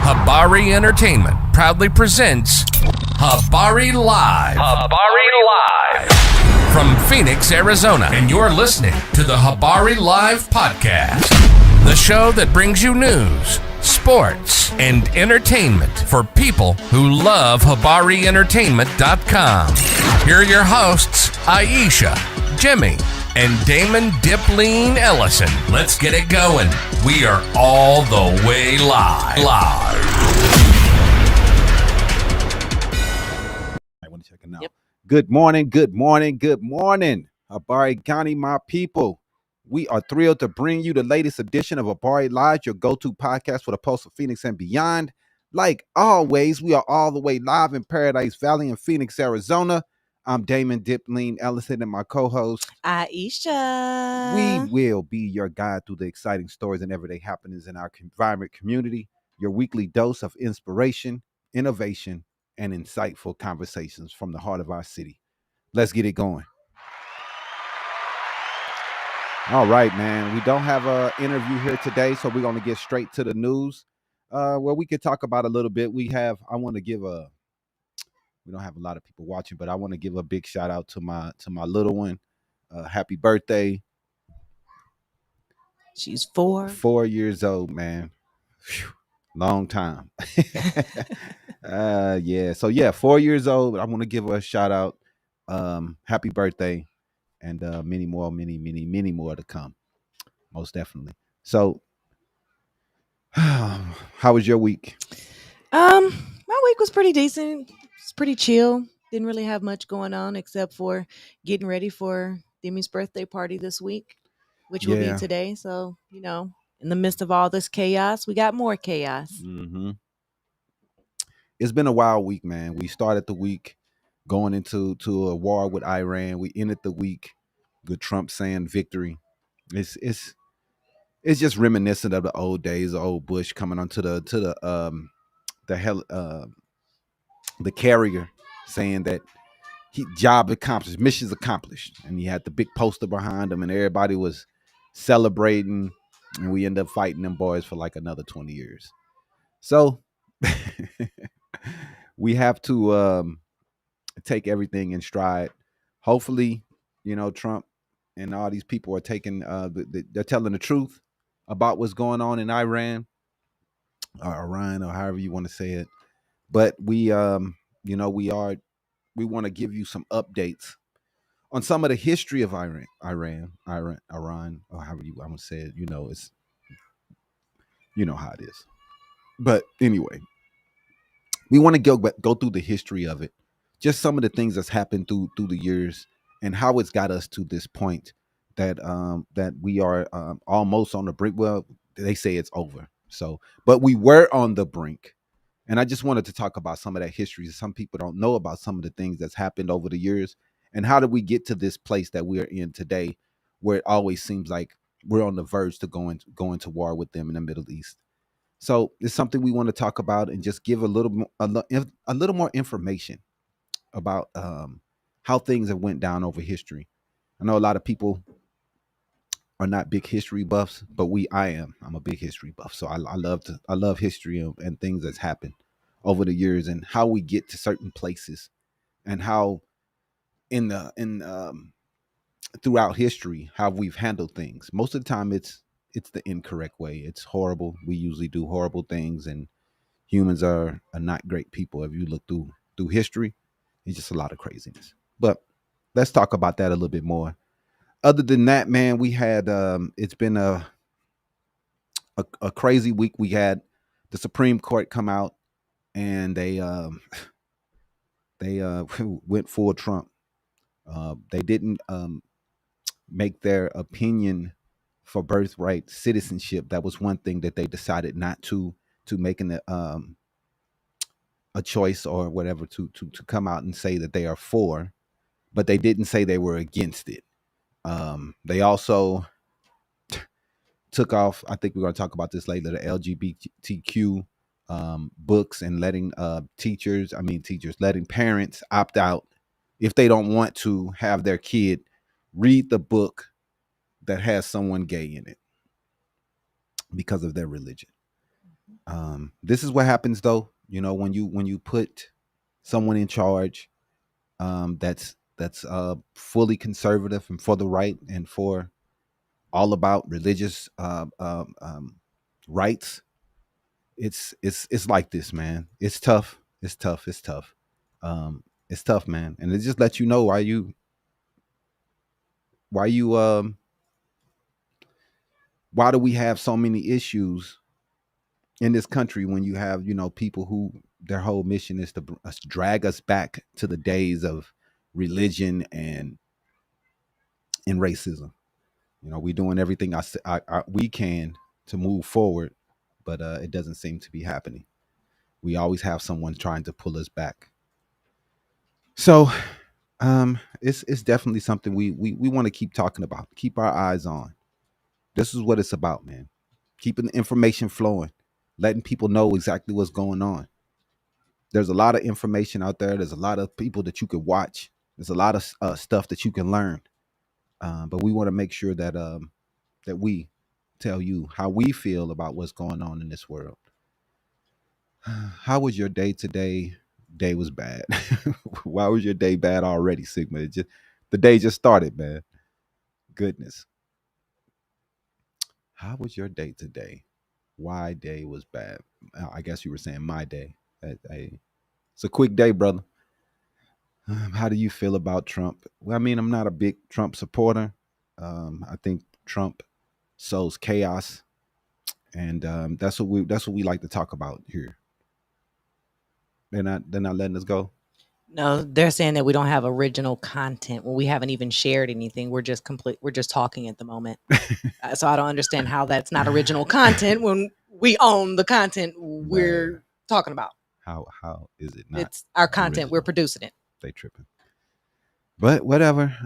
Habari Entertainment proudly presents Habari Live. Habari Live. From Phoenix, Arizona. And you're listening to the Habari Live podcast. The show that brings you news, sports, and entertainment for people who love HabariEntertainment.com. Here are your hosts, Aisha, Jimmy, and Damon Dipleen Ellison. Let's get it going. We are all the way live. I want to check it out. Yep. Good morning, Habari County, my people. We are thrilled to bring you the latest edition of Habari Live, your go-to podcast for the Pulse of Phoenix and beyond. Like always, we are all the way live in Paradise Valley in Phoenix, Arizona. I'm Damon Dipleen Ellison and my co-host, Aisha. We will be your guide through the exciting stories and everyday happenings in our environment community, your weekly dose of inspiration, innovation, and insightful conversations from the heart of our city. Let's get it going. All right, man. We don't have an interview here today, so we're going to get straight to the news where we could talk about a little bit. We don't have a lot of people watching, but I want to give a big shout out to my little one. Happy birthday. She's 4. 4 years old, man. Whew, long time. Yeah. So yeah, 4 years old. I want to give her a shout out. Happy birthday. And many more to come. Most definitely. So how was your week? My week was pretty decent. It's pretty chill. Didn't really have much going on except for getting ready for Demi's birthday party this week, which will be today. So, in the midst of all this chaos, we got more chaos. Mm-hmm. It's been a wild week, man. We started the week going into a war with Iran. We ended the week with Trump saying victory. It's just reminiscent of the old days, the old Bush coming onto the carrier saying that job accomplished, missions accomplished, and he had the big poster behind him, and everybody was celebrating, and we end up fighting them boys for like another 20 years. So we have to take everything in stride. Hopefully, Trump and all these people are taking they're telling the truth about what's going on in Iran or Iran or however you want to say it. But we want to give you some updates on some of the history of Iran, or however you want to say it. It's how it is. But anyway, we want to go through the history of it, just some of the things that's happened through the years and how it's got us to this point that we are almost on the brink. Well, they say it's over. So, but we were on the brink. And I just wanted to talk about some of that history. Some people don't know about some of the things that's happened over the years. And how did we get to this place that we're in today, where it always seems like we're on the verge to going to war with them in the Middle East. So it's something we want to talk about and just give a little more information about how things have went down over history. I know a lot of people are not big history buffs, but I'm a big history buff. So I love history and things that's happened over the years and how we get to certain places and how throughout history, how we've handled things. Most of the time it's the incorrect way. It's horrible. We usually do horrible things, and humans are not great people. If you look through history, it's just a lot of craziness. But let's talk about that a little bit more. Other than that, man, we had it's been a crazy week. We had the Supreme Court come out and they went for Trump. They didn't make their opinion for birthright citizenship. That was one thing that they decided not to making a choice or whatever to come out and say that they are for, but they didn't say they were against it. They also took off. I think we're going to talk about this later. The LGBTQ books and letting letting parents opt out if they don't want to have their kid read the book that has someone gay in it because of their religion. This is what happens though, when you put someone in charge that's fully conservative and for the right and for all about religious rights. It's like this, man. It's tough. It's tough. It's tough. It's tough, man. And it just lets you know why do we have so many issues in this country when you have people who their whole mission is to drag us back to the days of religion and racism. We're doing everything we can to move forward, but it doesn't seem to be happening. We always have someone trying to pull us back. So it's definitely something we want to keep talking about, keep our eyes on. This is what it's about, man. Keeping the information flowing, letting people know exactly what's going on. There's a lot of information out there. There's a lot of people that you could watch. There's a lot of stuff that you can learn. But we want to make sure that that we tell you how we feel about what's going on in this world. How was your day today? Day was bad. Why was your day bad already, Sigma? The day just started, man. Goodness. How was your day today? Why day was bad? I guess you were saying my day. It's a quick day, brother. How do you feel about Trump? Well, I mean, I'm not a big Trump supporter. I think Trump sows chaos, and that's what we like to talk about here. They're not letting us go. No, they're saying that we don't have original content. Well, we haven't even shared anything. We're just talking at the moment. So I don't understand how that's not original content when we own the content we're talking about. How is it not? It's our content. Original? We're producing it. They tripping. But whatever.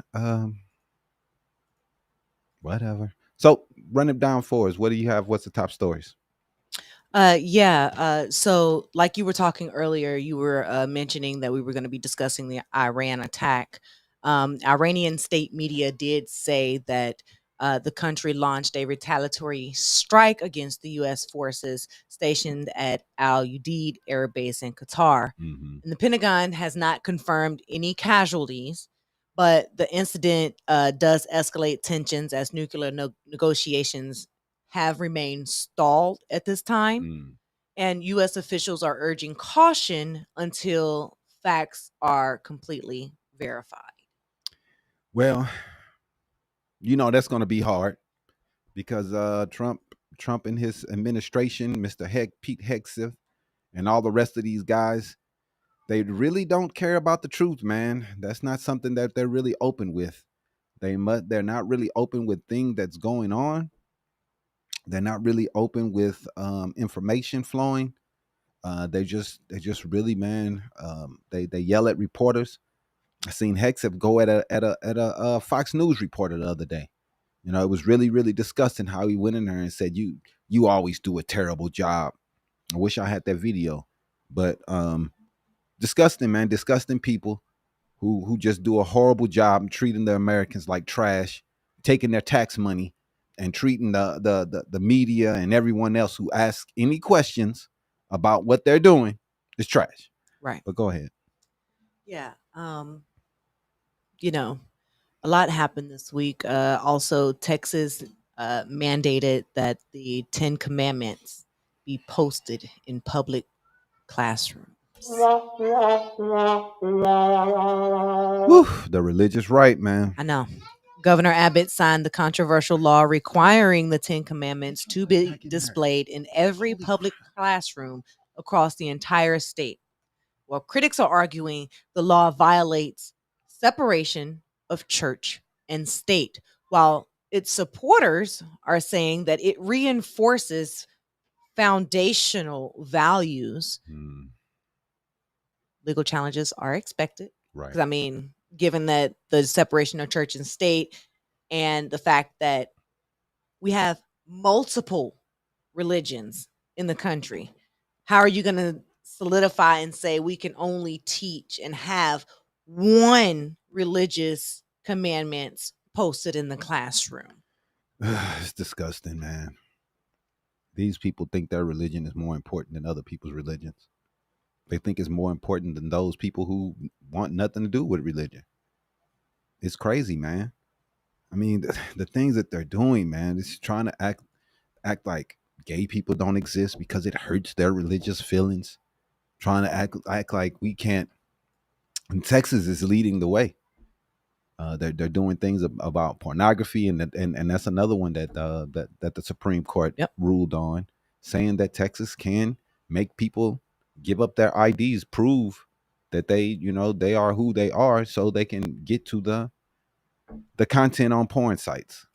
Whatever. So run it down for us. What do you have? What's the top stories? So like you were talking earlier, you were mentioning that we were going to be discussing the Iran attack. Iranian state media did say that the country launched a retaliatory strike against the U.S. forces stationed at Al Udeid Air Base in Qatar. Mm-hmm. And the Pentagon has not confirmed any casualties, but the incident does escalate tensions as nuclear negotiations have remained stalled at this time. And U.S. officials are urging caution until facts are completely verified. Well, that's going to be hard because Trump and his administration, Mr. Pete Hegseth, and all the rest of these guys, they really don't care about the truth, man. That's not something that they're really open with. They're not really open with things that's going on. They're not really open with information flowing. They just really, man. They yell at reporters. I seen Hegseth go at a Fox News reporter the other day. It was really, really disgusting how he went in there and said, "You always do a terrible job." I wish I had that video, but disgusting, man. Disgusting people who just do a horrible job treating the Americans like trash, taking their tax money and treating the media and everyone else who asks any questions about what they're doing is trash. Right. But go ahead. Yeah. A lot happened this week. Also, Texas mandated that the 10 Commandments be posted in public classrooms. Woo, the religious right, man. I know. Governor Abbott signed the controversial law requiring the 10 Commandments to be displayed in every public classroom across the entire state. Well, critics are arguing the law violates separation of church and state, while its supporters are saying that it reinforces foundational values. Legal challenges are expected. Right. Because, I mean, given that the separation of church and state and the fact that we have multiple religions in the country. How are you going to solidify and say we can only teach and have one religious commandments posted in the classroom? It's disgusting, man. These people think their religion is more important than other people's religions. They think it's more important than those people who want nothing to do with religion. It's crazy, man. I mean, the things that they're doing, man, is trying to act like gay people don't exist because it hurts their religious feelings. Trying to act like we can't. And Texas is leading the way. They're doing things about pornography, and that's another one that the Supreme Court ruled on, saying that Texas can make people give up their IDs, prove that they are who they are, so they can get to the content on porn sites.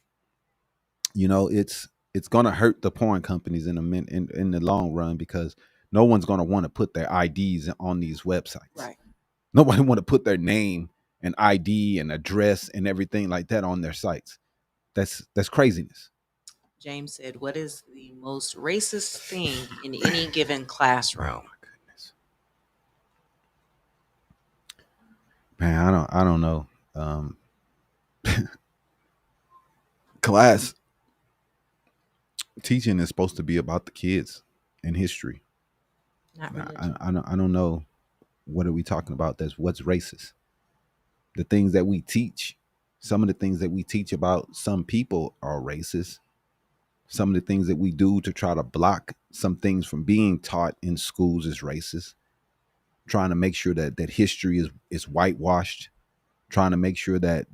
It's gonna hurt the porn companies in the long run, because no one's gonna want to put their IDs on these websites. Right. Nobody want to put their name and ID and address and everything like that on their sites. That's craziness. James said, "What is the most racist thing in any given classroom?" Oh my goodness, man, I don't know. Class teaching is supposed to be about the kids and history. Not religion. I don't know. What are we talking about? What's racist? The things that we teach, some of the things that we teach about some people are racist. Some of the things that we do to try to block some things from being taught in schools is racist. Trying to make sure that history is whitewashed. Trying to make sure that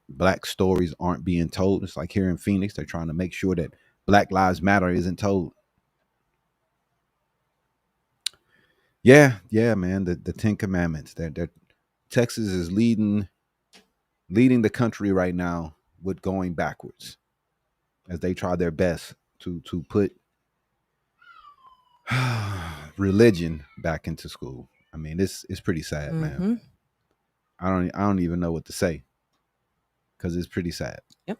black stories aren't being told. It's like here in Phoenix, they're trying to make sure that Black Lives Matter isn't told. Yeah, man. The Ten Commandments. They're Texas is leading the country right now with going backwards, as they try their best to put religion back into school. I mean, it's pretty sad, man. I don't even know what to say, because it's pretty sad. Yep.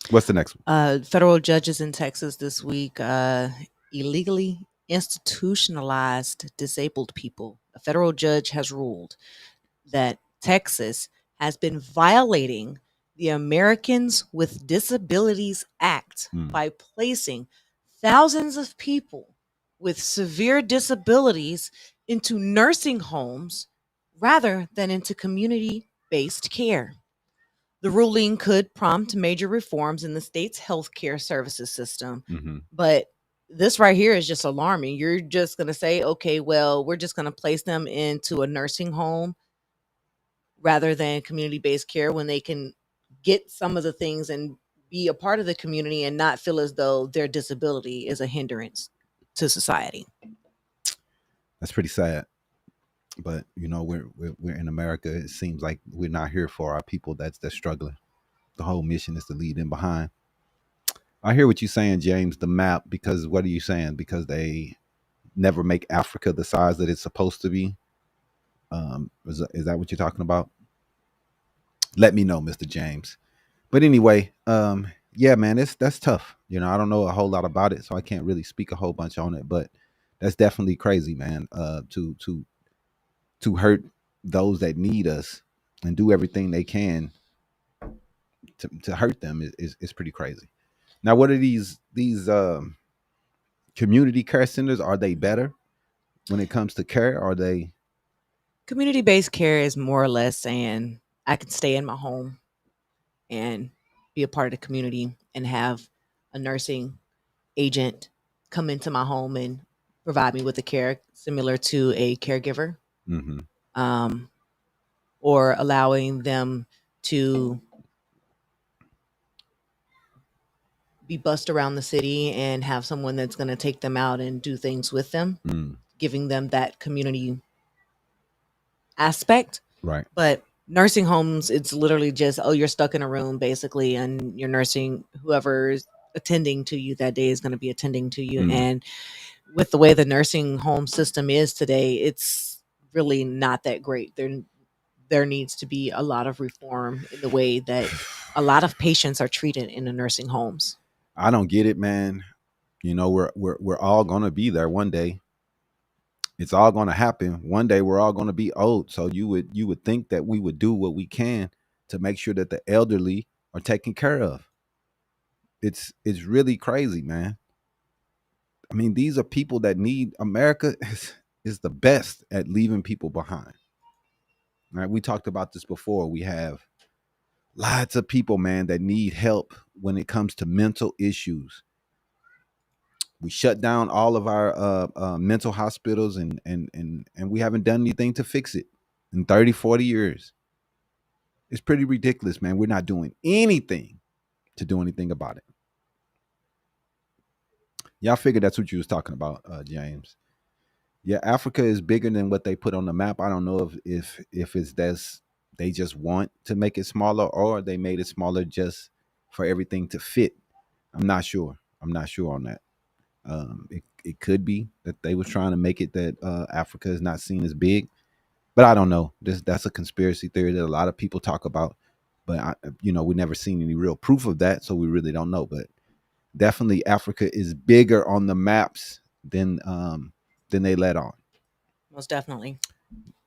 What's the next one? Federal judges in Texas this week illegally institutionalized disabled people. A federal judge has ruled that Texas has been violating the Americans with Disabilities Act by placing thousands of people with severe disabilities into nursing homes rather than into community-based care. The ruling could prompt major reforms in the state's healthcare services system, but this right here is just alarming. You're just going to say, okay, well, we're just going to place them into a nursing home rather than community-based care, when they can get some of the things and be a part of the community and not feel as though their disability is a hindrance to society. That's pretty sad. But we're in America. It seems like we're not here for our people that's struggling. The whole mission is to lead them behind. I hear what you're saying, James. The map, because what are you saying? Because they never make Africa the size that it's supposed to be. Is that what you're talking about? Let me know, Mr. James. But anyway, yeah, man, that's tough. I don't know a whole lot about it, so I can't really speak a whole bunch on it. But that's definitely crazy, man. To hurt those that need us and do everything they can to hurt them is pretty crazy. Now, what are these community care centers? Are they better when it comes to care? Are they? Community-based care is more or less saying I can stay in my home and be a part of the community and have a nursing agent come into my home and provide me with the care similar to a caregiver. Or allowing them to be bussed around the city and have someone that's going to take them out and do things with them, giving them that community aspect. Right. But nursing homes, it's literally just, you're stuck in a room basically, and you're nursing whoever's attending to you that day is going to be attending to you. And with the way the nursing home system is today, it's really not that great. There needs to be a lot of reform in the way that a lot of patients are treated in the nursing homes. I don't get it, man. You know, we're all gonna be there one day. It's all gonna happen. One day we're all gonna be old. So you would think that we would do what we can to make sure that the elderly are taken care of. It's really crazy, man. I mean, these are people that need America is the best at leaving people behind. Right? We talked about this before. We have lots of people, man, that need help when it comes to mental issues. We shut down all of our mental hospitals, and we haven't done anything to fix it in 30, 40 years. It's pretty ridiculous, man. We're not doing anything to do anything about it. Yeah, I figured that's what you was talking about, James. Yeah, Africa is bigger than what they put on the map. I don't know if it's that's they just want to make it smaller, or they made it smaller just for everything to fit. I'm not sure. I'm not sure on that. It could be that they was trying to make it that Africa is not seen as big, but I don't know. That's a conspiracy theory that a lot of people talk about, but we never seen any real proof of that, so we really don't know. But definitely, Africa is bigger on the maps than they let on. Most definitely.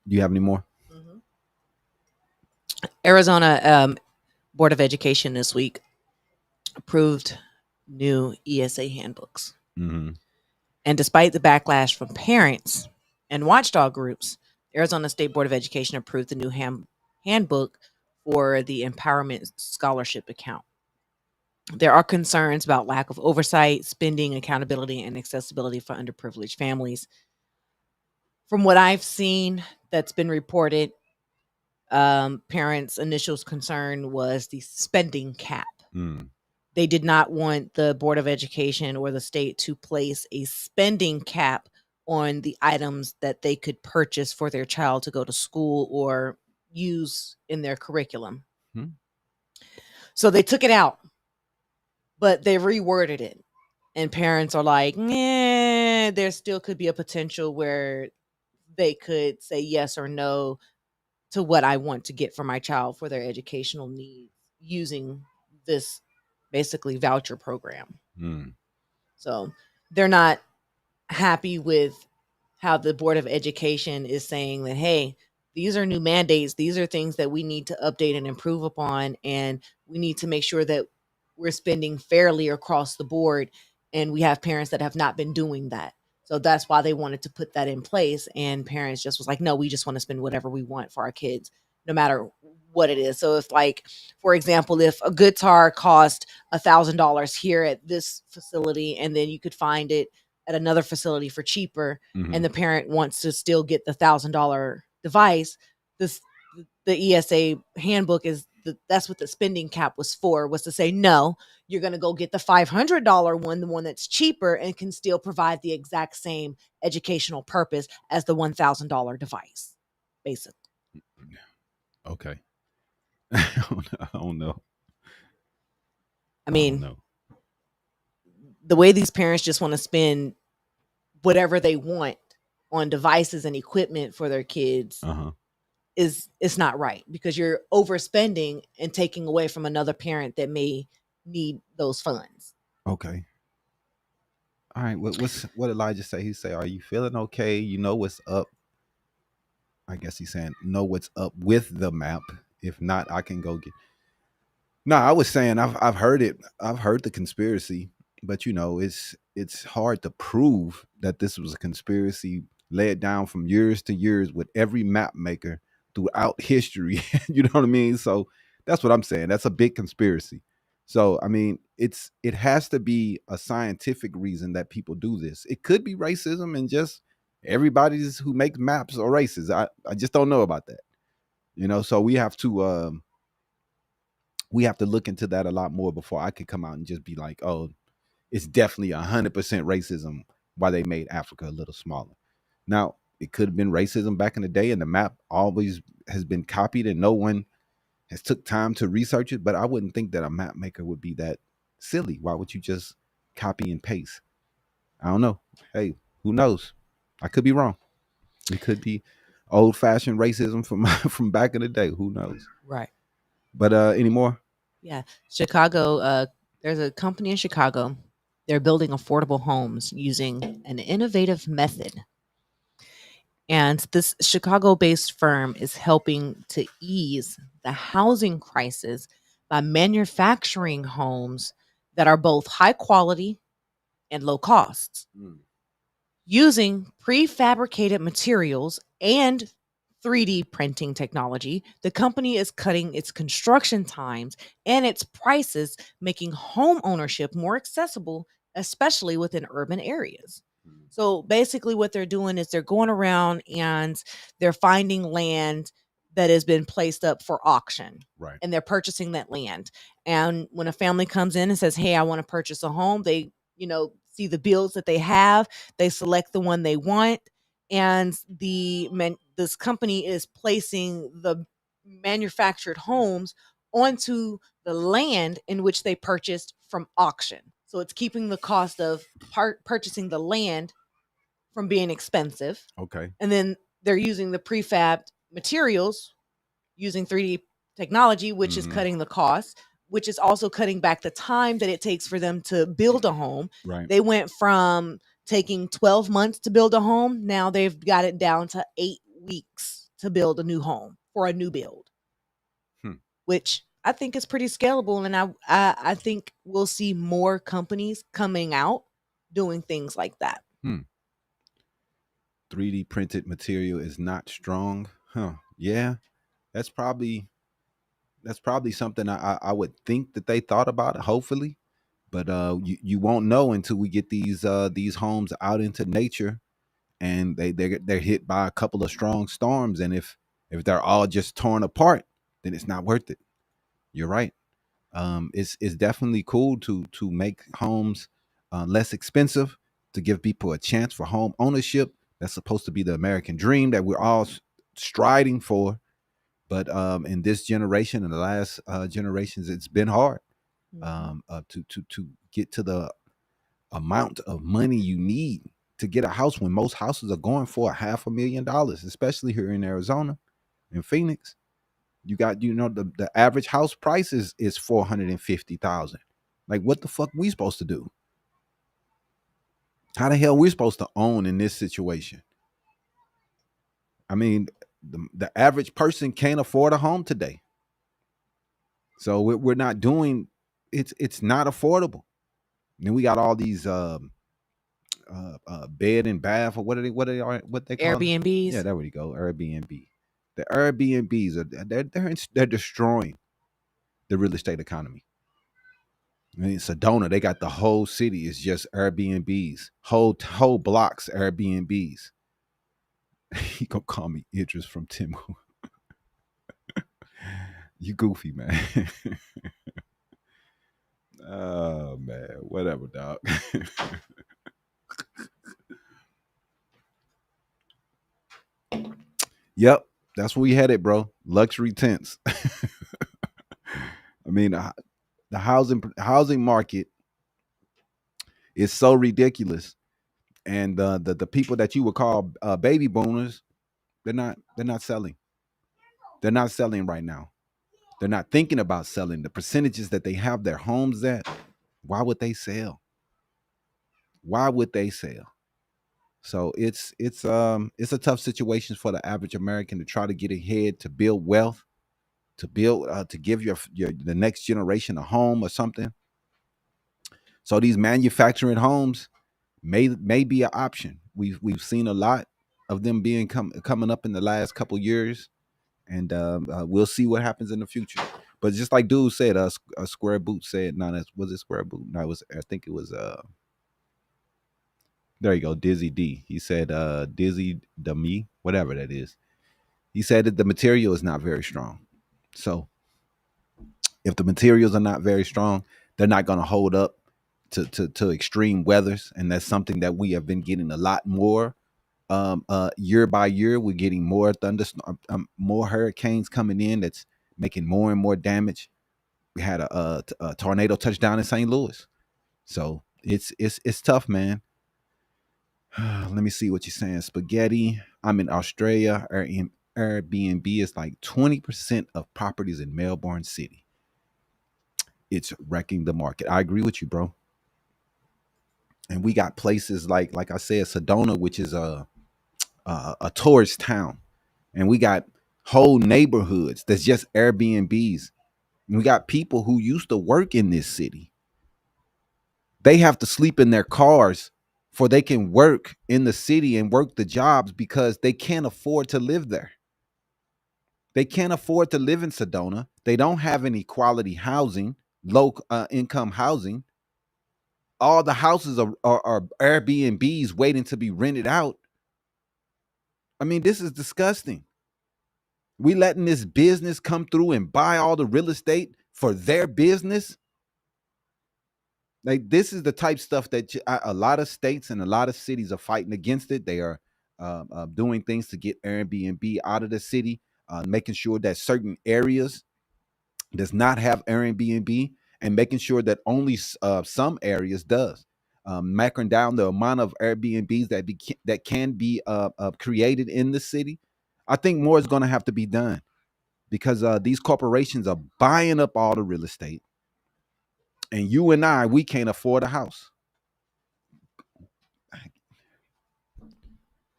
Do you have any more? Mm-hmm. Arizona Board of Education this week approved new ESA handbooks. Mm-hmm. And despite the backlash from parents and watchdog groups, Arizona State Board of Education approved the new handbook for the Empowerment Scholarship account. There are concerns about lack of oversight, spending, accountability, and accessibility for underprivileged families. From what I've seen that's been reported, parents' initial concern was the spending cap. They did not want the Board of Education or the state to place a spending cap on the items that they could purchase for their child to go to school or use in their curriculum. So they took it out, but they reworded it. And parents are like, there still could be a potential where they could say yes or no to what I want to get for my child for their educational needs using this basically voucher program. So they're not happy with how the Board of Education is saying that, hey, these are new mandates. These are things that we need to update and improve upon. And we need to make sure that we're spending fairly across the board. And we have parents that have not been doing that. So that's why they wanted to put that in place. And parents just was like, no, we just want to spend whatever we want for our kids, no matter what it is. So if, like, for example, if a guitar cost $1,000 here at this facility, and then you could find it at another facility for cheaper, and the parent wants to still get the $1,000 device, the ESA handbook that's what the spending cap was for, was to say, no, you're going to go get the $500 one, the one that's cheaper and can still provide the exact same educational purpose as the $1,000 device, basically. Okay. I don't know. I mean, the way these parents just want to spend whatever they want on devices and equipment for their kids is not right, because you're overspending and taking away from another parent that may need those funds. Okay. All right. What did Elijah say? He said, "Are you feeling okay? You know what's up." I guess he's saying, "Know what's up with the map. If not, I can go get." No, I was saying I've heard it. I've heard the conspiracy, but it's hard to prove that this was a conspiracy laid down from years to years with every map maker throughout history. You know what I mean? So that's what I'm saying. That's a big conspiracy. So I mean, it has to be a scientific reason that people do this. It could be racism and just everybody's who makes maps are racist. I just don't know about that. So we have to look into that a lot more before I could come out and just be like, oh, it's definitely 100% racism why they made Africa a little smaller. Now, it could have been racism back in the day, and the map always has been copied and no one has took time to research it, but I wouldn't think that a map maker would be that silly. Why would you just copy and paste? I don't know. Hey, who knows? I could be wrong. It could be old-fashioned racism from back in the day. Who knows? Right. But any more? Yeah. Chicago There's a company in Chicago. They're building affordable homes using an innovative method. And this Chicago based firm is helping to ease the housing crisis by manufacturing homes that are both high quality and low cost. Using prefabricated materials and 3D printing technology, the company is cutting its construction times and its prices, making home ownership more accessible, especially within urban areas. So basically, what they're doing is they're going around and they're finding land that has been placed up for auction. Right. And they're purchasing that land. And when a family comes in and says, "Hey, I want to purchase a home," they, see the bills that they have, they select the one they want, and this company is placing the manufactured homes onto the land in which they purchased from auction. So it's keeping the cost of purchasing the land from being expensive. Okay. And then they're using the prefabbed materials using 3D technology, which is cutting the cost, which is also cutting back the time that it takes for them to build a home. Right. They went from taking 12 months to build a home. Now they've got it down to 8 weeks to build a new home for a new build, which I think is pretty scalable. And I think we'll see more companies coming out doing things like that. 3D printed material is not strong. Yeah. That's probably something I would think that they thought about it, hopefully. But you won't know until we get these homes out into nature and they're hit by a couple of strong storms. And if they're all just torn apart, then it's not worth it. You're right. It's definitely cool to make homes less expensive, to give people a chance for home ownership. That's supposed to be the American dream that we're all striding for. But in this generation and the last generations, it's been hard to get to the amount of money you need to get a house when most houses are going for $500,000, especially here in Arizona, in Phoenix. You got, the average house price is $450,000. Like, what the fuck we supposed to do? How the hell we supposed to own in this situation? I mean, the average person can't afford a home today. So we're not doing, it's not affordable. And we got all these bed and bath, or what they call Airbnbs. Them? Yeah, there we go. Airbnb. The Airbnbs they're destroying the real estate economy. I mean, Sedona, they got the whole city is just Airbnbs, whole blocks Airbnbs. He gonna call me Idris from Timu. You goofy, man. Oh man, whatever, dog. Yep, that's where we headed, bro. Luxury tents. I mean, the housing market is so ridiculous, and the people that you would call baby boomers, they're not selling. They're not selling right now. They're not thinking about selling. The percentages that they have their homes at, why would they sell? Why would they sell? So it's a tough situation for the average American to try to get ahead, to build wealth, to build to give your the next generation a home or something. So these manufacturing homes may be an option. We've seen a lot of them being coming up in the last couple years, and we'll see what happens in the future. But just like dude said, a Square Boot said, no, was it Square Boot? No, I think it was there you go, Dizzy D. He said Dizzy the me, whatever that is. He said that the material is not very strong. So if the materials are not very strong, they're not going to hold up to extreme weathers, and that's something that we have been getting a lot more. Year by year, we're getting more more hurricanes coming in. That's making more and more damage. We had a tornado touchdown in St. Louis, so it's tough, man. Let me see what you're saying. Spaghetti. I'm in Australia. Airbnb is like 20% of properties in Melbourne City. it's wrecking the market. I agree with you, bro. And we got places like I said, Sedona, which is a tourist town, and we got whole neighborhoods that's just Airbnbs. And we got people who used to work in this city. They have to sleep in their cars for they can work in the city and work the jobs because they can't afford to live there. They can't afford to live in Sedona. They don't have any quality housing, low income housing. All the houses are Airbnbs waiting to be rented out. I mean, this is disgusting. We letting this business come through and buy all the real estate for their business. Like, this is the type stuff that a lot of states and a lot of cities are fighting against it. They are doing things to get Airbnb out of the city, making sure that certain areas does not have Airbnb, and making sure that only some areas does. Macking down the amount of Airbnbs that can be created in the city. I think more is going to have to be done because these corporations are buying up all the real estate, and you and I, we can't afford a house.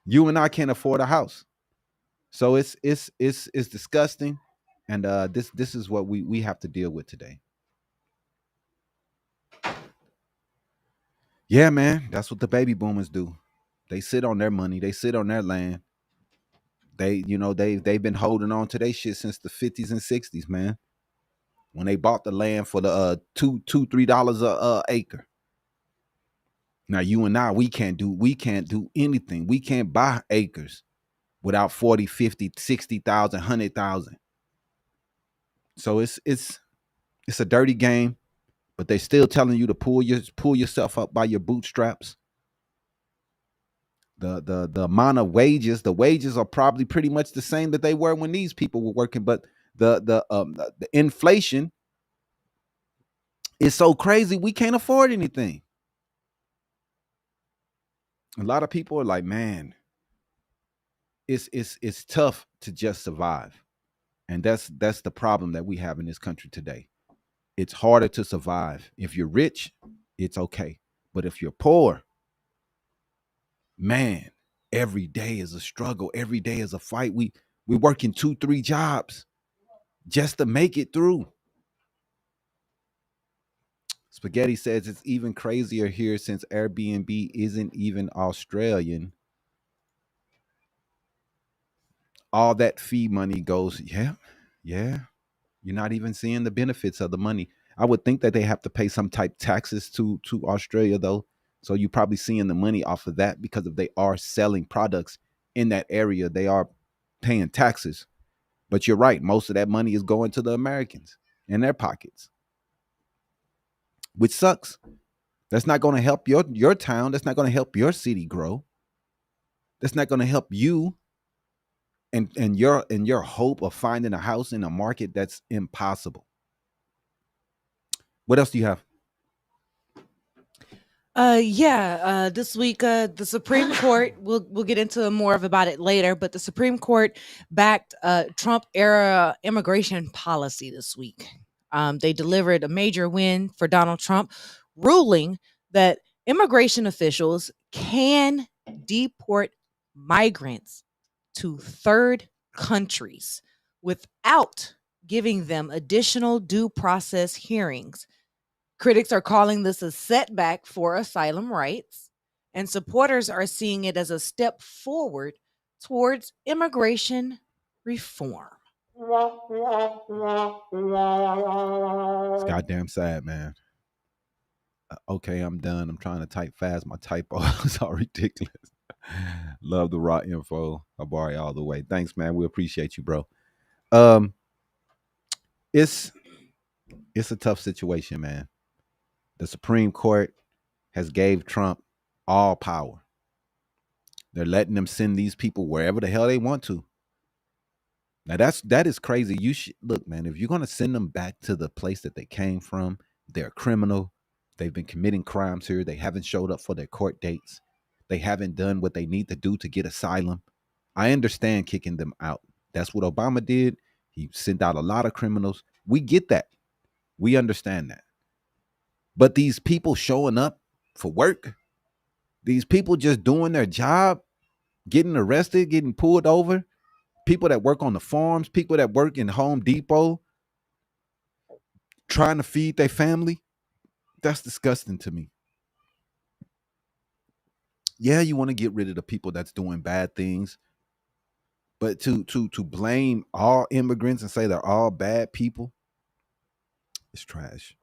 You and I can't afford a house, so it's disgusting, and this is what we have to deal with today. Yeah, man, that's what the baby boomers do. They sit on their money. They sit on their land. They've been holding on to their shit since the 50s and 60s, man. When they bought the land for the $2-3 a acre. Now you and I, we can't do anything. We can't buy acres without 40, 50, 60,000, 100,000. So it's a dirty game, but they still telling you to pull yourself up by your bootstraps. The amount of wages, the wages are probably pretty much the same that they were when these people were working, but the inflation is so crazy we can't afford anything. A lot of people are like, man, it's tough to just survive. And that's the problem that we have in this country today. It's harder to survive. If you're rich, it's okay. But if you're poor, man, every day is a struggle. Every day is a fight. We're working 2-3 jobs just to make it through. Spaghetti says it's even crazier here since Airbnb isn't even Australian. All that fee money goes, yeah. You're not even seeing the benefits of the money. I would think that they have to pay some type taxes to Australia, though. So you're probably seeing the money off of that because if they are selling products in that area, they are paying taxes. But you're right. Most of that money is going to the Americans in their pockets, which sucks. That's not going to help your town. That's not going to help your city grow. That's not going to help you and your hope of finding a house in a market that's impossible. What else do you have? This week, the Supreme Court, we'll get into more about it later, but the Supreme Court backed Trump era immigration policy this week. They delivered a major win for Donald Trump, ruling that immigration officials can deport migrants to third countries without giving them additional due process hearings. Critics are calling this a setback for asylum rights, and supporters are seeing it as a step forward towards immigration reform. It's goddamn sad, man. Okay, I'm done. I'm trying to type fast. My typo is all ridiculous. Love the raw info. Habari all the way. Thanks, man. We appreciate you, bro. It's a tough situation, man. The Supreme Court has gave Trump all power. They're letting them send these people wherever the hell they want to. Now that is crazy. You should look, man, if you're going to send them back to the place that they came from, they're a criminal. They've been committing crimes here. They haven't showed up for their court dates. They haven't done what they need to do to get asylum. I understand kicking them out. That's what Obama did. He sent out a lot of criminals. We get that. We understand that. But these people showing up for work, these people just doing their job, getting arrested, getting pulled over, people that work on the farms, people that work in Home Depot, trying to feed their family, that's disgusting to me. Yeah, you want to get rid of the people that's doing bad things, but to blame all immigrants and say they're all bad people, it's trash.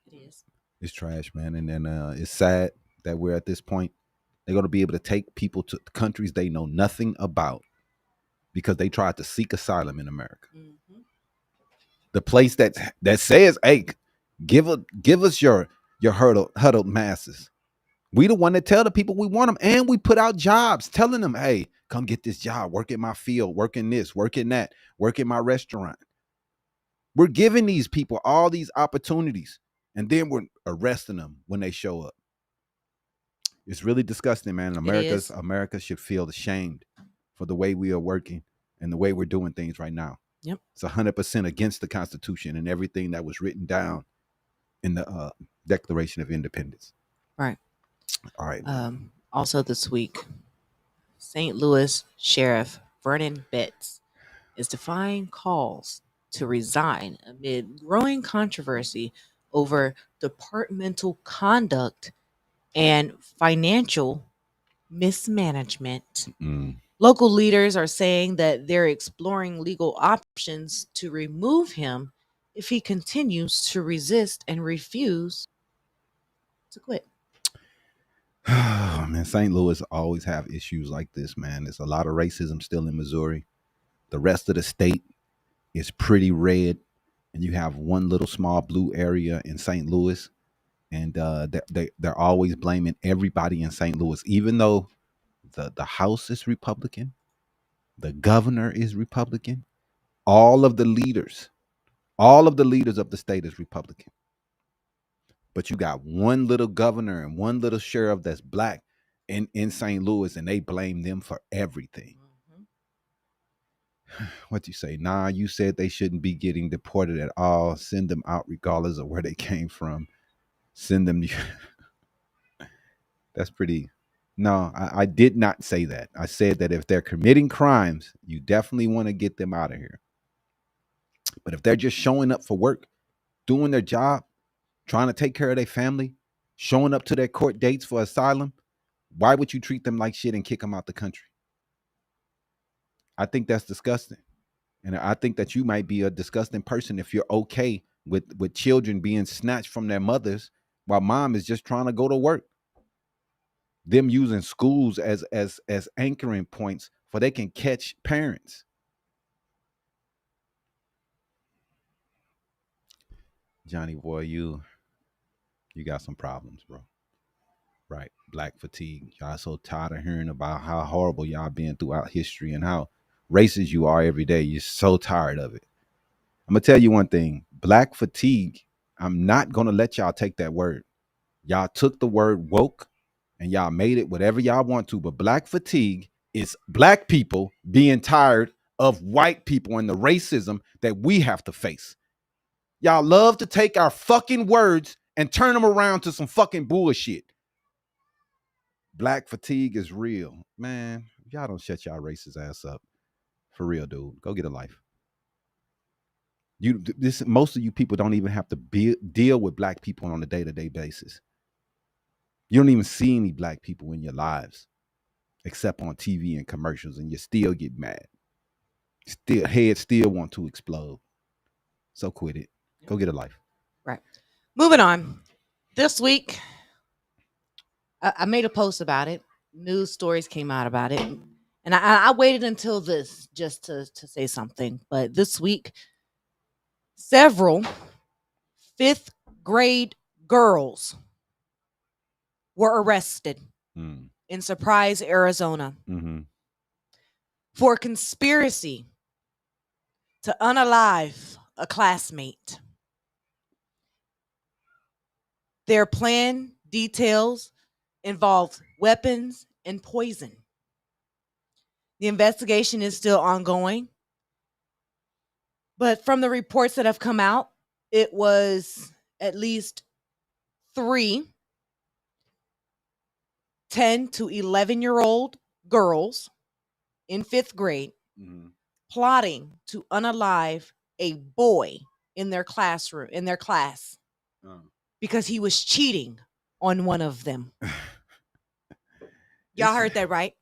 It is. It's trash, man. And then it's sad that we're at this point. They're going to be able to take people to countries they know nothing about because they tried to seek asylum in America. Mm-hmm. The place that says, "Hey, give us your huddled masses." We the one that tell the people we want them, and we put out jobs telling them, "Hey, come get this job, work in my field, work in this, work in that, work in my restaurant." We're giving these people all these opportunities, and then we're arresting them when they show up. It's really disgusting, man. America should feel ashamed for the way we are working and the way we're doing things right now. Yep. It's 100% against the Constitution and everything that was written down in the Declaration of Independence. Right. All right. Also this week, St. Louis Sheriff Vernon Betts is defying calls to resign amid growing controversy over departmental conduct and financial mismanagement. Local leaders are saying that they're exploring legal options to remove him if he continues to resist and refuse to quit. Oh, man, St. Louis always have issues like this, man. There's a lot of racism still in Missouri. The rest of the state is pretty red, and you have one little small blue area in St. Louis, and they're always blaming everybody in St. Louis, even though the House is Republican, the governor is Republican, all of the leaders of the state is Republican. But you got one little governor and one little sheriff that's black in St. Louis, and they blame them for everything. What you say? Nah, you said they shouldn't be getting deported at all. Send them out regardless of where they came from. Send them. That's pretty. No, I did not say that. I said that if they're committing crimes, you definitely want to get them out of here. But if they're just showing up for work, doing their job, trying to take care of their family, showing up to their court dates for asylum, why would you treat them like shit and kick them out the country? I think that's disgusting. And I think that you might be a disgusting person if you're okay with children being snatched from their mothers while mom is just trying to go to work. Them using schools as anchoring points for they can catch parents. Johnny boy, you got some problems, bro. Right. Black fatigue. Y'all so tired of hearing about how horrible y'all been throughout history and how racist you are every day. You're so tired of it. I'm going to tell you one thing. Black fatigue, I'm not going to let y'all take that word. Y'all took the word woke and y'all made it whatever y'all want to. But black fatigue is black people being tired of white people and the racism that we have to face. Y'all love to take our fucking words and turn them around to some fucking bullshit. Black fatigue is real. Man, y'all don't shut y'all racist ass up. For real, dude. Go get a life. Most of you people don't even have to deal with black people on a day-to-day basis. You don't even see any black people in your lives except on TV and commercials, and you still get mad. Heads still want to explode. So quit it. Go get a life. Right. Moving on. This week, I made a post about it. News stories came out about it. And I waited until this just to say something. But this week, several 5th grade girls were arrested in Surprise, Arizona, for conspiracy to unalive a classmate. Their plan details involved weapons and poison. The investigation is still ongoing. But from the reports that have come out, it was at least 3 10 to 11-year-old girls in 5th grade plotting to unalive a boy in their class because he was cheating on one of them. Y'all heard that right?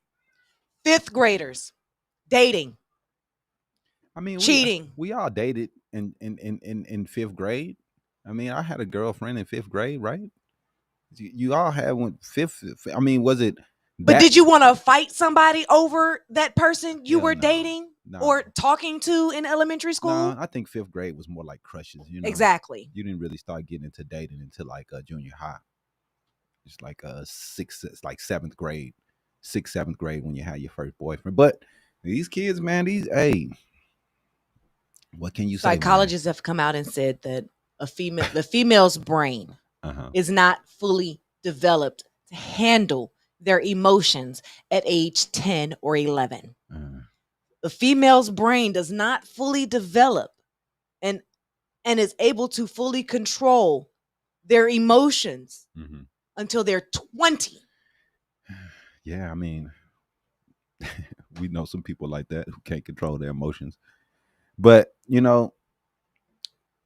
5th graders dating. I mean, cheating. We all dated in 5th grade. I mean, I had a girlfriend in 5th grade, right? You all had one fifth. I mean, was it? But did you want to fight somebody over that person you were dating or talking to in elementary school? No, I think 5th grade was more like crushes. You know, exactly. You didn't really start getting into dating until like junior high. It's like it's like 7th grade, 6th, 7th grade when you had your first boyfriend. But these kids, man, what can you say? Psychologists have come out and said that the female's brain is not fully developed to handle their emotions at age 10 or 11. The female's brain does not fully develop and is able to fully control their emotions until they're 20. Yeah, I mean, we know some people like that who can't control their emotions. But,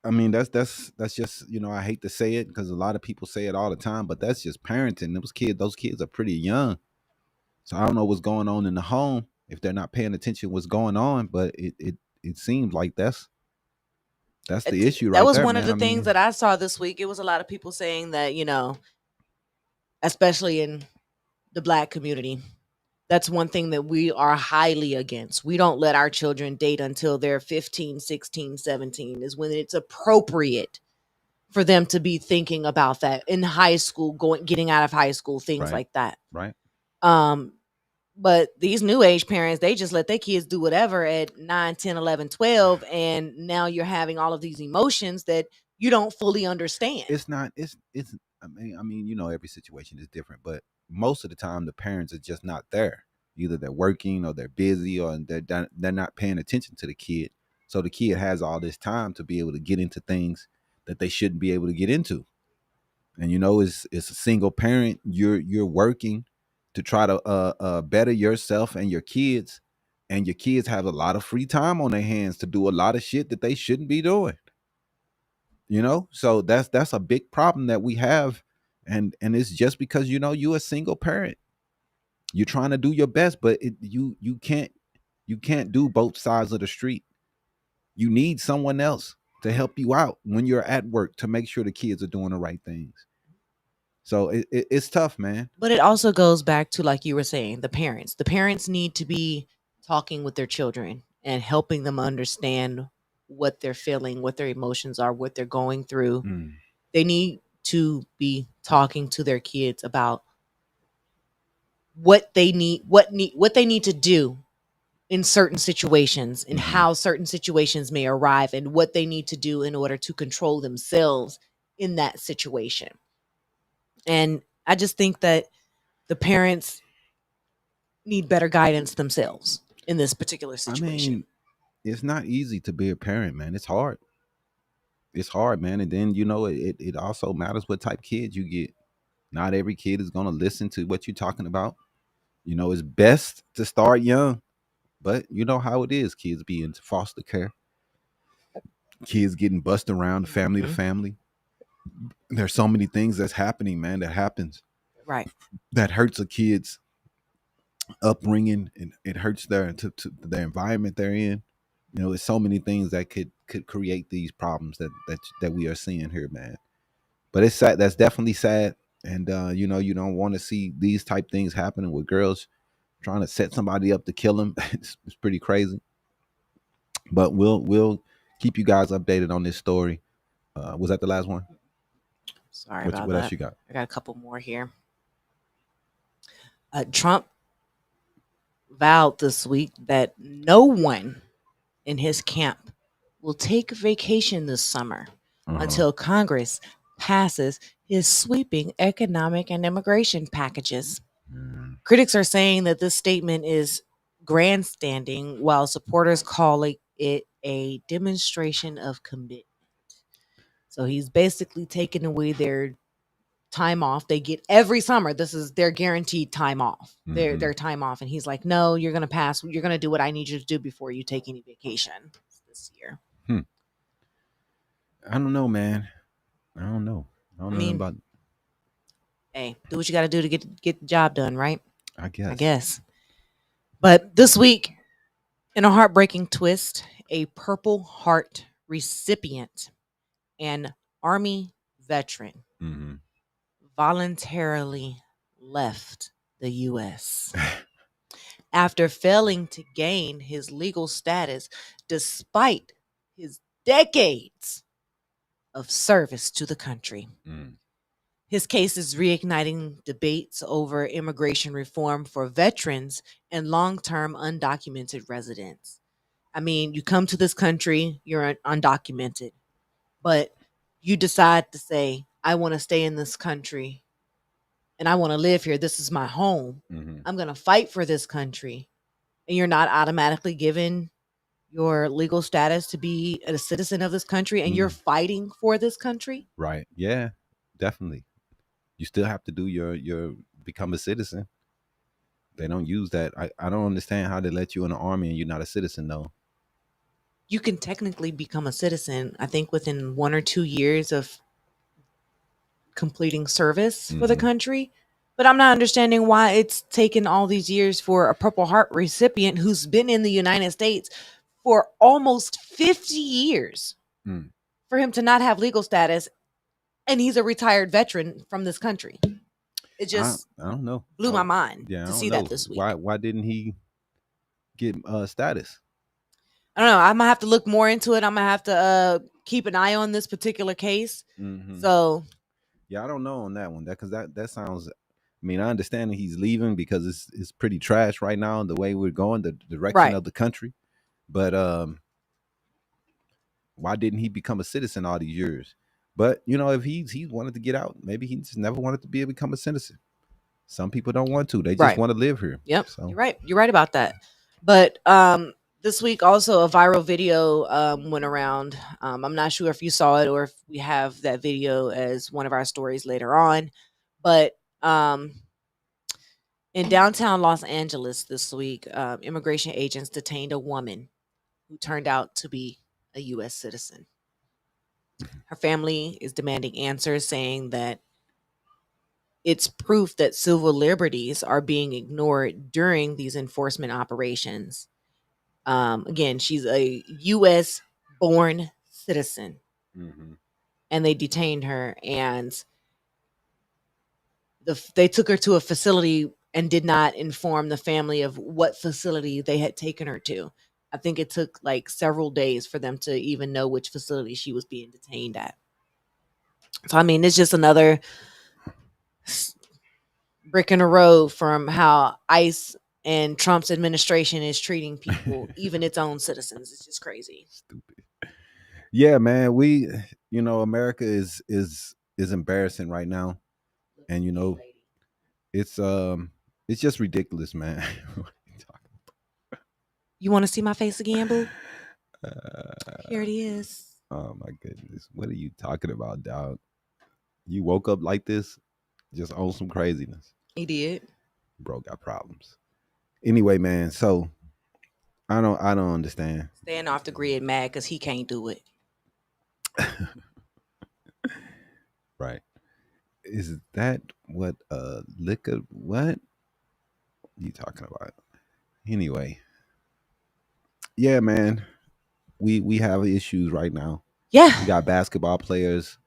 I mean, that's just, I hate to say it because a lot of people say it all the time, but that's just parenting. Those kids are pretty young. So I don't know what's going on in the home if they're not paying attention what's going on, but it seems like that's the issue right there. That was one of the things that I saw this week. It was a lot of people saying that, especially in the Black community, that's one thing that we are highly against. We don't let our children date until they're 15, 16, 17 is when it's appropriate for them to be thinking about that in high school, getting out of high school, things like that. Right. But these new age parents, they just let their kids do whatever at 9, 10, 11, 12. And now you're having all of these emotions that you don't fully understand. It's not, I mean, every situation is different, but most of the time the parents are just not there. Either they're working or they're busy or they're not paying attention to the kid. So the kid has all this time to be able to get into things that they shouldn't be able to get into. And it's a single parent. You're working to try to better yourself and your kids have a lot of free time on their hands to do a lot of shit that they shouldn't be doing. So that's a big problem that we have, and it's just because you're a single parent. You're trying to do your best, but you can't do both sides of the street. You need someone else to help you out when you're at work to make sure the kids are doing the right things. So it's tough, man. But it also goes back to, like you were saying, the parents. The parents need to be talking with their children and helping them understand what they're feeling, what their emotions are, what they're going through. They need to be talking to their kids about what they need to do in certain situations and how certain situations may arrive and what they need to do in order to control themselves in that situation. And I just think that the parents need better guidance themselves in this particular situation. I mean, it's not easy to be a parent, man. It's hard. It's hard, man. And then, it also matters what type of kids you get. Not every kid is going to listen to what you're talking about. It's best to start young, but you know how it is. Kids be into foster care. Kids getting bussed around family to family. There's so many things that's happening, man, that happens. Right. That hurts a kid's upbringing, and it hurts their environment they're in. There's so many things that could create these problems that we are seeing here, man. But it's sad. That's definitely sad. And you don't want to see these type things happening with girls trying to set somebody up to kill them. It's pretty crazy. But we'll keep you guys updated on this story. Was that the last one? Sorry about that. What else you got? I got a couple more here. Trump vowed this week that no one in his camp will take vacation this summer until Congress passes his sweeping economic and immigration packages. Critics are saying that this statement is grandstanding, while supporters call it a demonstration of commitment. So he's basically taking away their time off they get every summer. This is their guaranteed time off. Their time off, and he's like, "No, you're gonna pass. You're gonna do what I need you to do before you take any vacation this year." I don't know, man. I don't know about. Hey, do what you got to do to get the job done, right? I guess. I guess. But this week, in a heartbreaking twist, a Purple Heart recipient and Army veteran voluntarily left the U.S. after failing to gain his legal status despite his decades of service to the country. His case is reigniting debates over immigration reform for veterans and long-term undocumented residents. I mean, you come to this country, you're undocumented, but you decide to say, I want to stay in this country and I want to live here. This is my home. I'm going to fight for this country. And you're not automatically given your legal status to be a citizen of this country, and you're fighting for this country. Right. Yeah, definitely. You still have to do your become a citizen. They don't use that. I don't understand how they let you in the Army and you're not a citizen, though. You can technically become a citizen, I think, within 1 or 2 years of completing service for the country. But I'm not understanding why it's taken all these years for a Purple Heart recipient who's been in the United States for almost 50 years for him to not have legal status, and he's a retired veteran from this country. It just I don't know. blew my mind to see that this week. Why didn't he get status? I don't know. I'm gonna have to look more into it. I'm gonna have to keep an eye on this particular case. So yeah, I don't know on that one. Because that sounds. I mean, I understand that he's leaving because it's pretty trash right now the way we're going, the direction of the country. But why didn't he become a citizen all these years? But if he wanted to get out, maybe he just never wanted to become a citizen. Some people don't want to; they just want to live here. Yep, so. You're right about that. But this week also a viral video went around. I'm not sure if you saw it or if we have that video as one of our stories later on. But in downtown Los Angeles this week, immigration agents detained a woman who turned out to be a U.S. citizen. Her family is demanding answers, saying that it's proof that civil liberties are being ignored during these enforcement operations. Again, she's a U.S. born citizen, and they detained her, and they took her to a facility and did not inform the family of what facility they had taken her to. I think it took like several days for them to even know which facility she was being detained at. So, I mean, it's just another brick in the road from how ICE and Trump's administration is treating people, even its own citizens. It's just crazy. Stupid. Yeah, man. America is embarrassing right now. And it's just ridiculous, man. You want to see my face again, boo? Here it is. Oh my goodness. What are you talking about, dog? You woke up like this? Just on some craziness. He did. Bro got problems. Anyway, man, so I don't understand. Staying off the grid mad because he can't do it. Right. Is that what liquor what you talking about? Anyway. Yeah, man. We have issues right now. Yeah. We got basketball players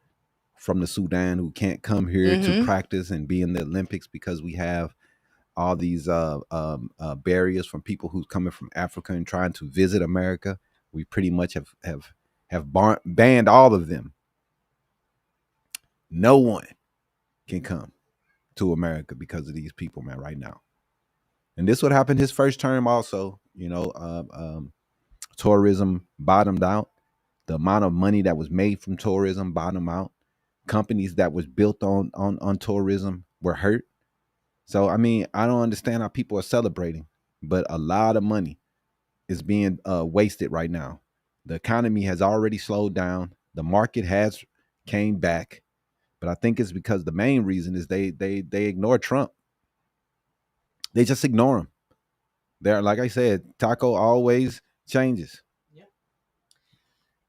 from the Sudan who can't come here to practice and be in the Olympics because we have all these barriers from people who's coming from Africa and trying to visit America. We pretty much have banned all of them. No one can come to America because of these people, man, right now. And this would happen his first term also. Tourism bottomed out. The amount of money that was made from tourism bottomed out. Companies that was built on tourism were hurt. So, I mean, I don't understand how people are celebrating, but a lot of money is being wasted right now. The economy has already slowed down. The market has came back. But I think it's because the main reason is they ignore Trump. They just ignore him. They're, like I said, Taco always changes. Yep.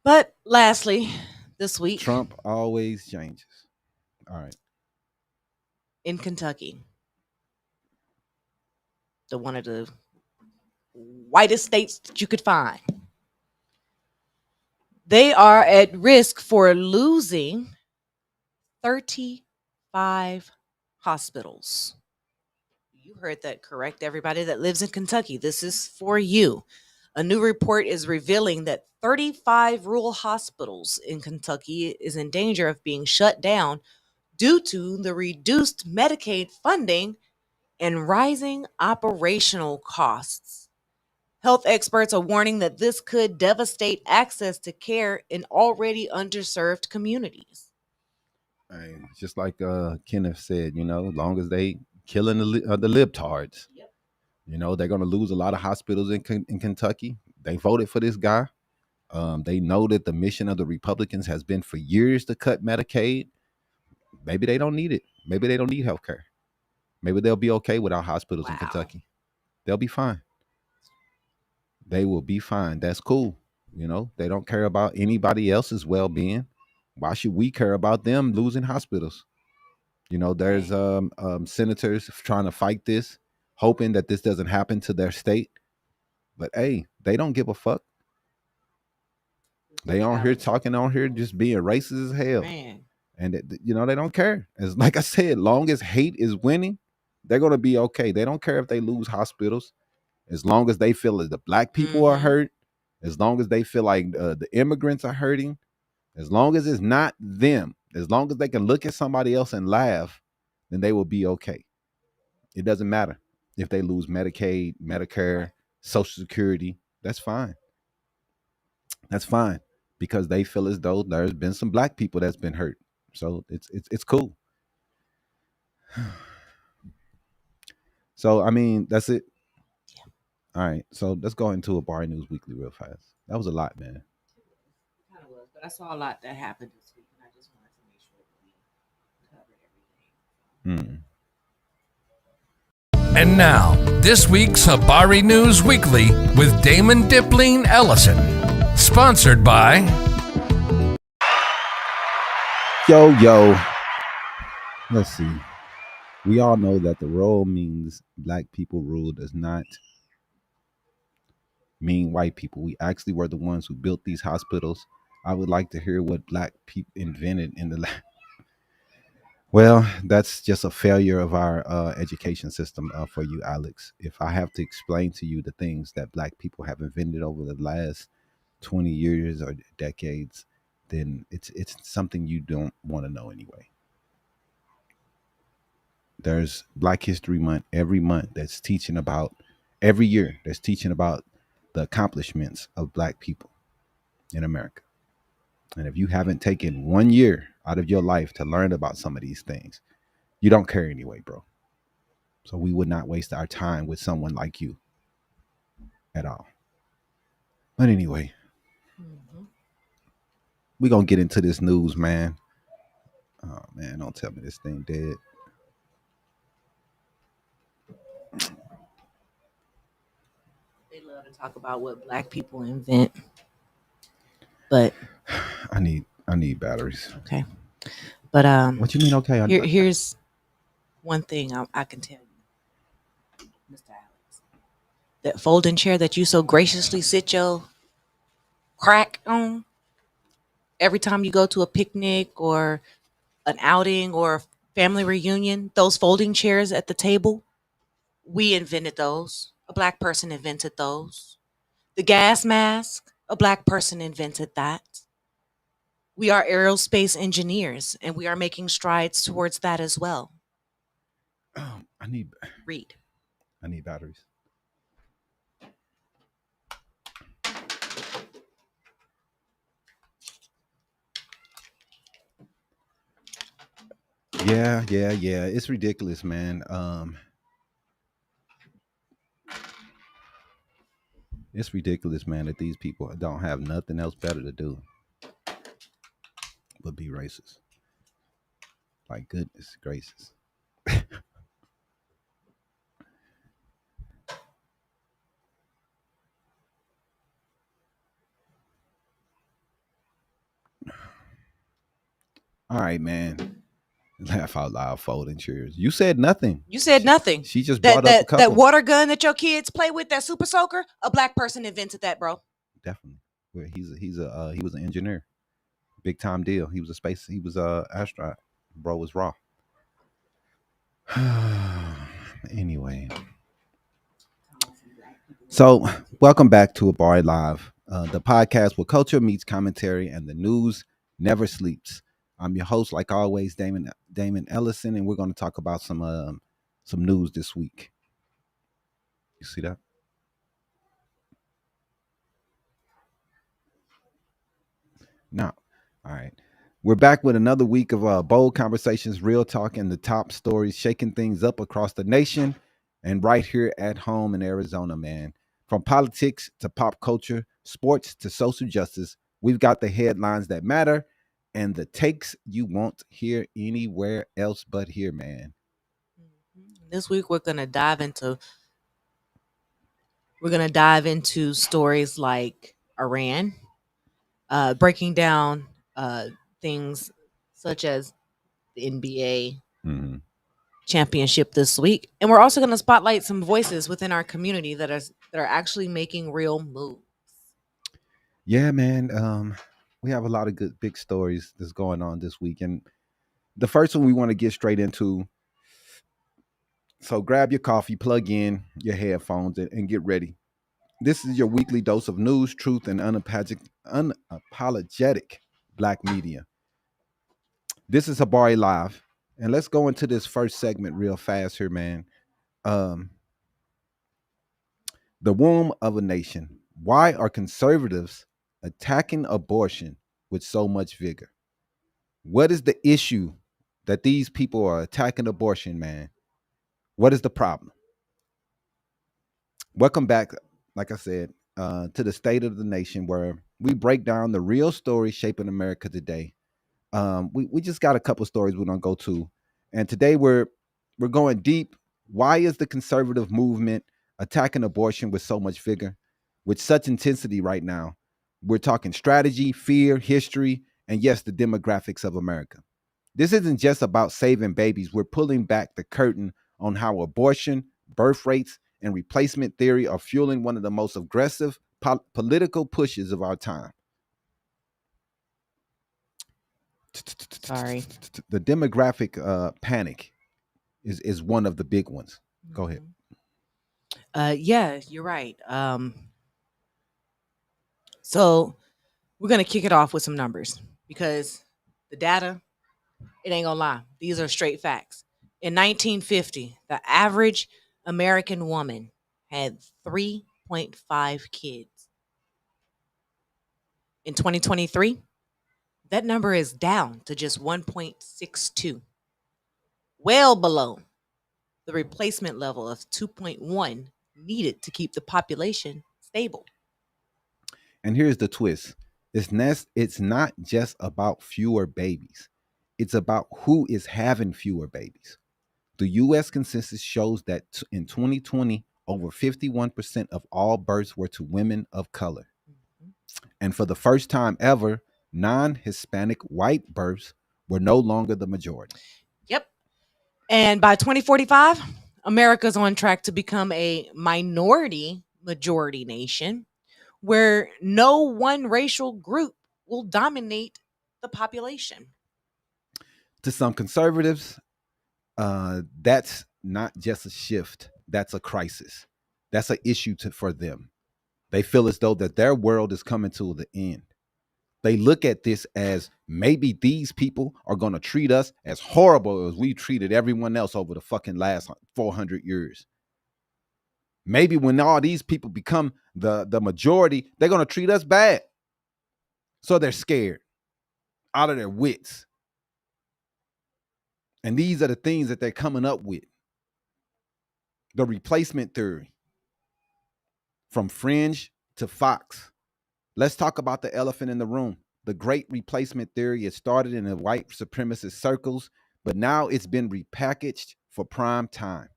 But lastly, this week, Trump always changes. All right. in Kentucky, one of the whitest states that you could find, they are at risk for losing 35 hospitals. You heard that correct, everybody that lives in Kentucky. This is for you. A new report is revealing that 35 rural hospitals in Kentucky is in danger of being shut down due to the reduced Medicaid funding and rising operational costs. Health experts are warning that this could devastate access to care in already underserved communities. Hey, just like Kenneth said, as long as they killing the libtards, Yep. they're going to lose a lot of hospitals in Kentucky. They voted for this guy. They know that the mission of the Republicans has been for years to cut Medicaid. Maybe they don't need it. Maybe they don't need health care. Maybe they'll be okay without hospitals in Kentucky. They'll be fine. They will be fine. That's cool. They don't care about anybody else's well-being. Why should we care about them losing hospitals? There's senators trying to fight this, hoping that this doesn't happen to their state. But hey, they don't give a fuck. They on here talking on here just being racist as hell. Man. And they don't care. As like I said, long as hate is winning, they're gonna be okay. They don't care if they lose hospitals, as long as they feel that the black people are hurt, as long as they feel like the immigrants are hurting, as long as it's not them, as long as they can look at somebody else and laugh, then they will be okay. It doesn't matter if they lose Medicaid, Medicare, Social Security. That's fine. That's fine, because they feel as though there's been some black people that's been hurt. So it's cool. So I mean, that's it. Yeah. All right. So let's go into Habari News Weekly real fast. That was a lot, man. Kind of was, but I saw a lot that happened this week, and I just wanted to make sure that we covered everything. And now, this week's Habari News Weekly with Damon Dipling Ellison. Sponsored by... Yo. Let's see. We all know that the roll means black people rule does not mean white people. We actually were the ones who built these hospitals. I would like to hear what black people invented in the Well, that's just a failure of our education system for you, Alex. If I have to explain to you the things that black people have invented over the last 20 years or decades, then it's something you don't want to know anyway. There's Black History Month every month that's teaching about, every year that's teaching about the accomplishments of black people in America. And if you haven't taken 1 year out of your life to learn about some of these things, you don't care anyway, bro. So we would not waste our time with someone like you at all. But anyway, we're going to get into this news, man. Oh, man, don't tell me this thing dead. They love to talk about what black people invent, but I need batteries. Okay, but what you mean? Okay, here's one thing I can tell you, Mr. Alex. That folding chair that you so graciously sit your crack on every time you go to a picnic or an outing or a family reunion, those folding chairs at the table, we invented those. A black person invented those. The gas mask, a black person invented that. We are aerospace engineers, and we are making strides towards that as well. I need batteries. Yeah. It's ridiculous, man. It's ridiculous, man, that these people don't have nothing else better to do but be racist. Like goodness gracious. All right, man. Laugh out loud, folding chairs. You said nothing. You said nothing. She just brought up a couple. That water gun that your kids play with, that super soaker, a black person invented that, bro. Definitely. Well, he was an engineer. Big time deal. He was a astronaut. Bro was raw. Anyway. So welcome back to Habari Live, the podcast where culture meets commentary and the news never sleeps. I'm your host, like always, Damon Ellison, and we're going to talk about some news this week. You see that? No. All right. We're back with another week of bold conversations, real talk, and the top stories shaking things up across the nation and right here at home in Arizona, man. From politics to pop culture, sports to social justice, we've got the headlines that matter and the takes you won't hear anywhere else but here, man. This week we're gonna dive into stories like Iran, breaking down things such as the NBA championship this week, and we're also going to spotlight some voices within our community that are actually making real moves. Yeah, man. We have a lot of good big stories that's going on this week, and the first one we want to get straight into. So grab your coffee, plug in your headphones, and get ready. This is your weekly dose of news, truth, and unapologetic black media. This is Habari Live. And let's go into this first segment real fast here, man. The womb of a nation. Why are conservatives attacking abortion with so much vigor? What is the issue that these people are attacking abortion, man? What is the problem? Welcome back, like I said, to the State of the Nation, where we break down the real story shaping America today. We just got a couple stories we're gonna go to, and today we're going deep. Why is the conservative movement attacking abortion with so much vigor, with such intensity right now? We're talking strategy, fear, history, and yes, the demographics of America. This isn't just about saving babies. We're pulling back the curtain on how abortion, birth rates, and replacement theory are fueling one of the most aggressive political pushes of our time. Sorry. The demographic panic is one of the big ones. Go ahead. Yeah, you're right. So we're gonna kick it off with some numbers because the data, it ain't gonna lie. These are straight facts. In 1950, the average American woman had 3.5 kids. In 2023, that number is down to just 1.62, well below the replacement level of 2.1 needed to keep the population stable. And here's the twist. It's not just about fewer babies. It's about who is having fewer babies. The U.S. consensus shows that in 2020, over 51% of all births were to women of color. And for the first time ever, non-Hispanic white births were no longer the majority. Yep. And by 2045, America's on track to become a minority majority nation where no one racial group will dominate the population. To some conservatives, that's not just a shift, that's a crisis. That's an issue for them. They feel as though that their world is coming to the end. They look at this as maybe these people are going to treat us as horrible as we treated everyone else over the fucking last 400 years. Maybe when all these people become the majority, they're going to treat us bad. So they're scared, out of their wits. And these are the things that they're coming up with. The replacement theory. From Fringe to Fox. Let's talk about the elephant in the room. The great replacement theory, it started in the white supremacist circles, but now it's been repackaged for prime time.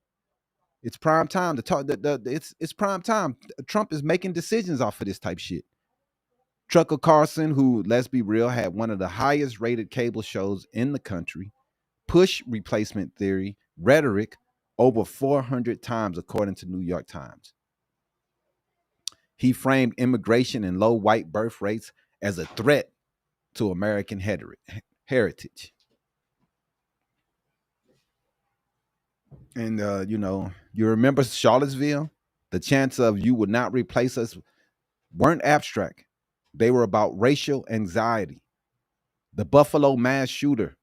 It's prime time to talk. It's prime time. Trump is making decisions off of this type shit. Tucker Carlson, who, let's be real, had one of the highest rated cable shows in the country, pushed replacement theory rhetoric over 400 times, according to New York Times. He framed immigration and low white birth rates as a threat to American heritage. And, you remember Charlottesville? The chance of you would not replace us weren't abstract. They were about racial anxiety. The Buffalo mass shooter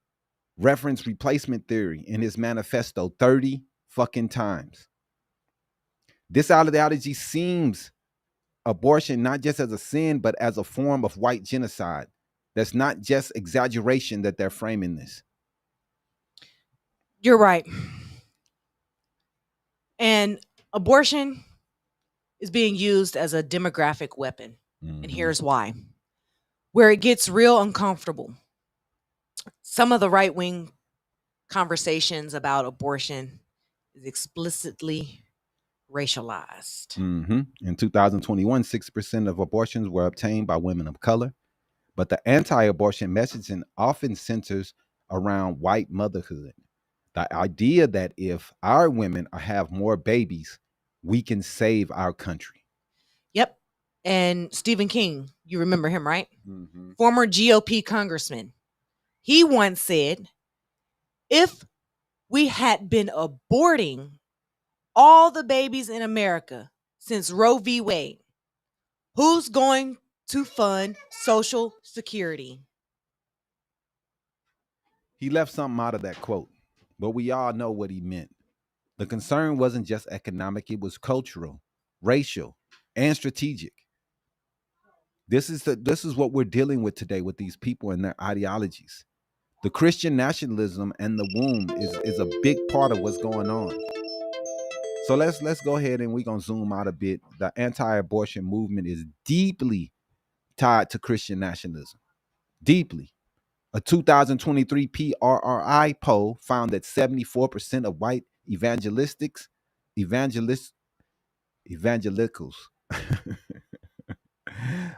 referenced replacement theory in his manifesto 30 fucking times. This ideology seems abortion not just as a sin, but as a form of white genocide. That's not just exaggeration that they're framing this. You're right. And abortion is being used as a demographic weapon. Mm-hmm. And here's why. Where it gets real uncomfortable. Some of the right-wing conversations about abortion is explicitly racialized. Mm-hmm. In 2021, 6% of abortions were obtained by women of color, but the anti-abortion messaging often centers around white motherhood. The idea that if our women have more babies, we can save our country. Yep. And Stephen King, you remember him, right? Mm-hmm. Former GOP congressman. He once said, if we had been aborting all the babies in America since Roe v. Wade, who's going to fund Social Security? He left something out of that quote, but we all know what he meant. The concern wasn't just economic, it was cultural, racial, and strategic. This is what we're dealing with today with these people and their ideologies. The Christian nationalism and the womb is a big part of what's going on. So let's go ahead and we're going to zoom out a bit. The anti-abortion movement is deeply tied to Christian nationalism. Deeply. A 2023 PRRI poll found that 74% of white evangelicals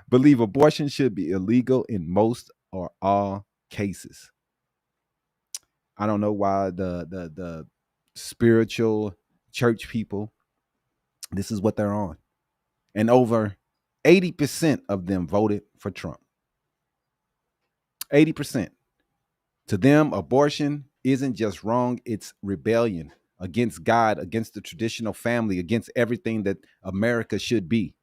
believe abortion should be illegal in most or all cases. I don't know why the spiritual church people, this is what they're on. And over 80% of them voted for Trump. 80%. To them, abortion isn't just wrong, it's rebellion against God, against the traditional family, against everything that America should be.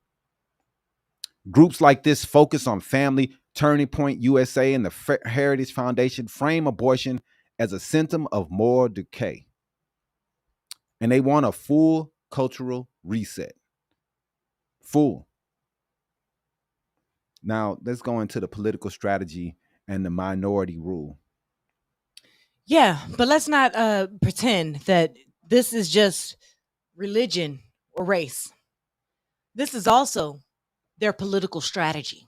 Groups like this focus on family. Turning Point USA and the Heritage Foundation frame abortion as a symptom of moral decay. And they want a full cultural reset. Full. Now, let's go into the political strategy and the minority rule. Yeah, but let's not pretend that this is just religion or race. This is also their political strategy.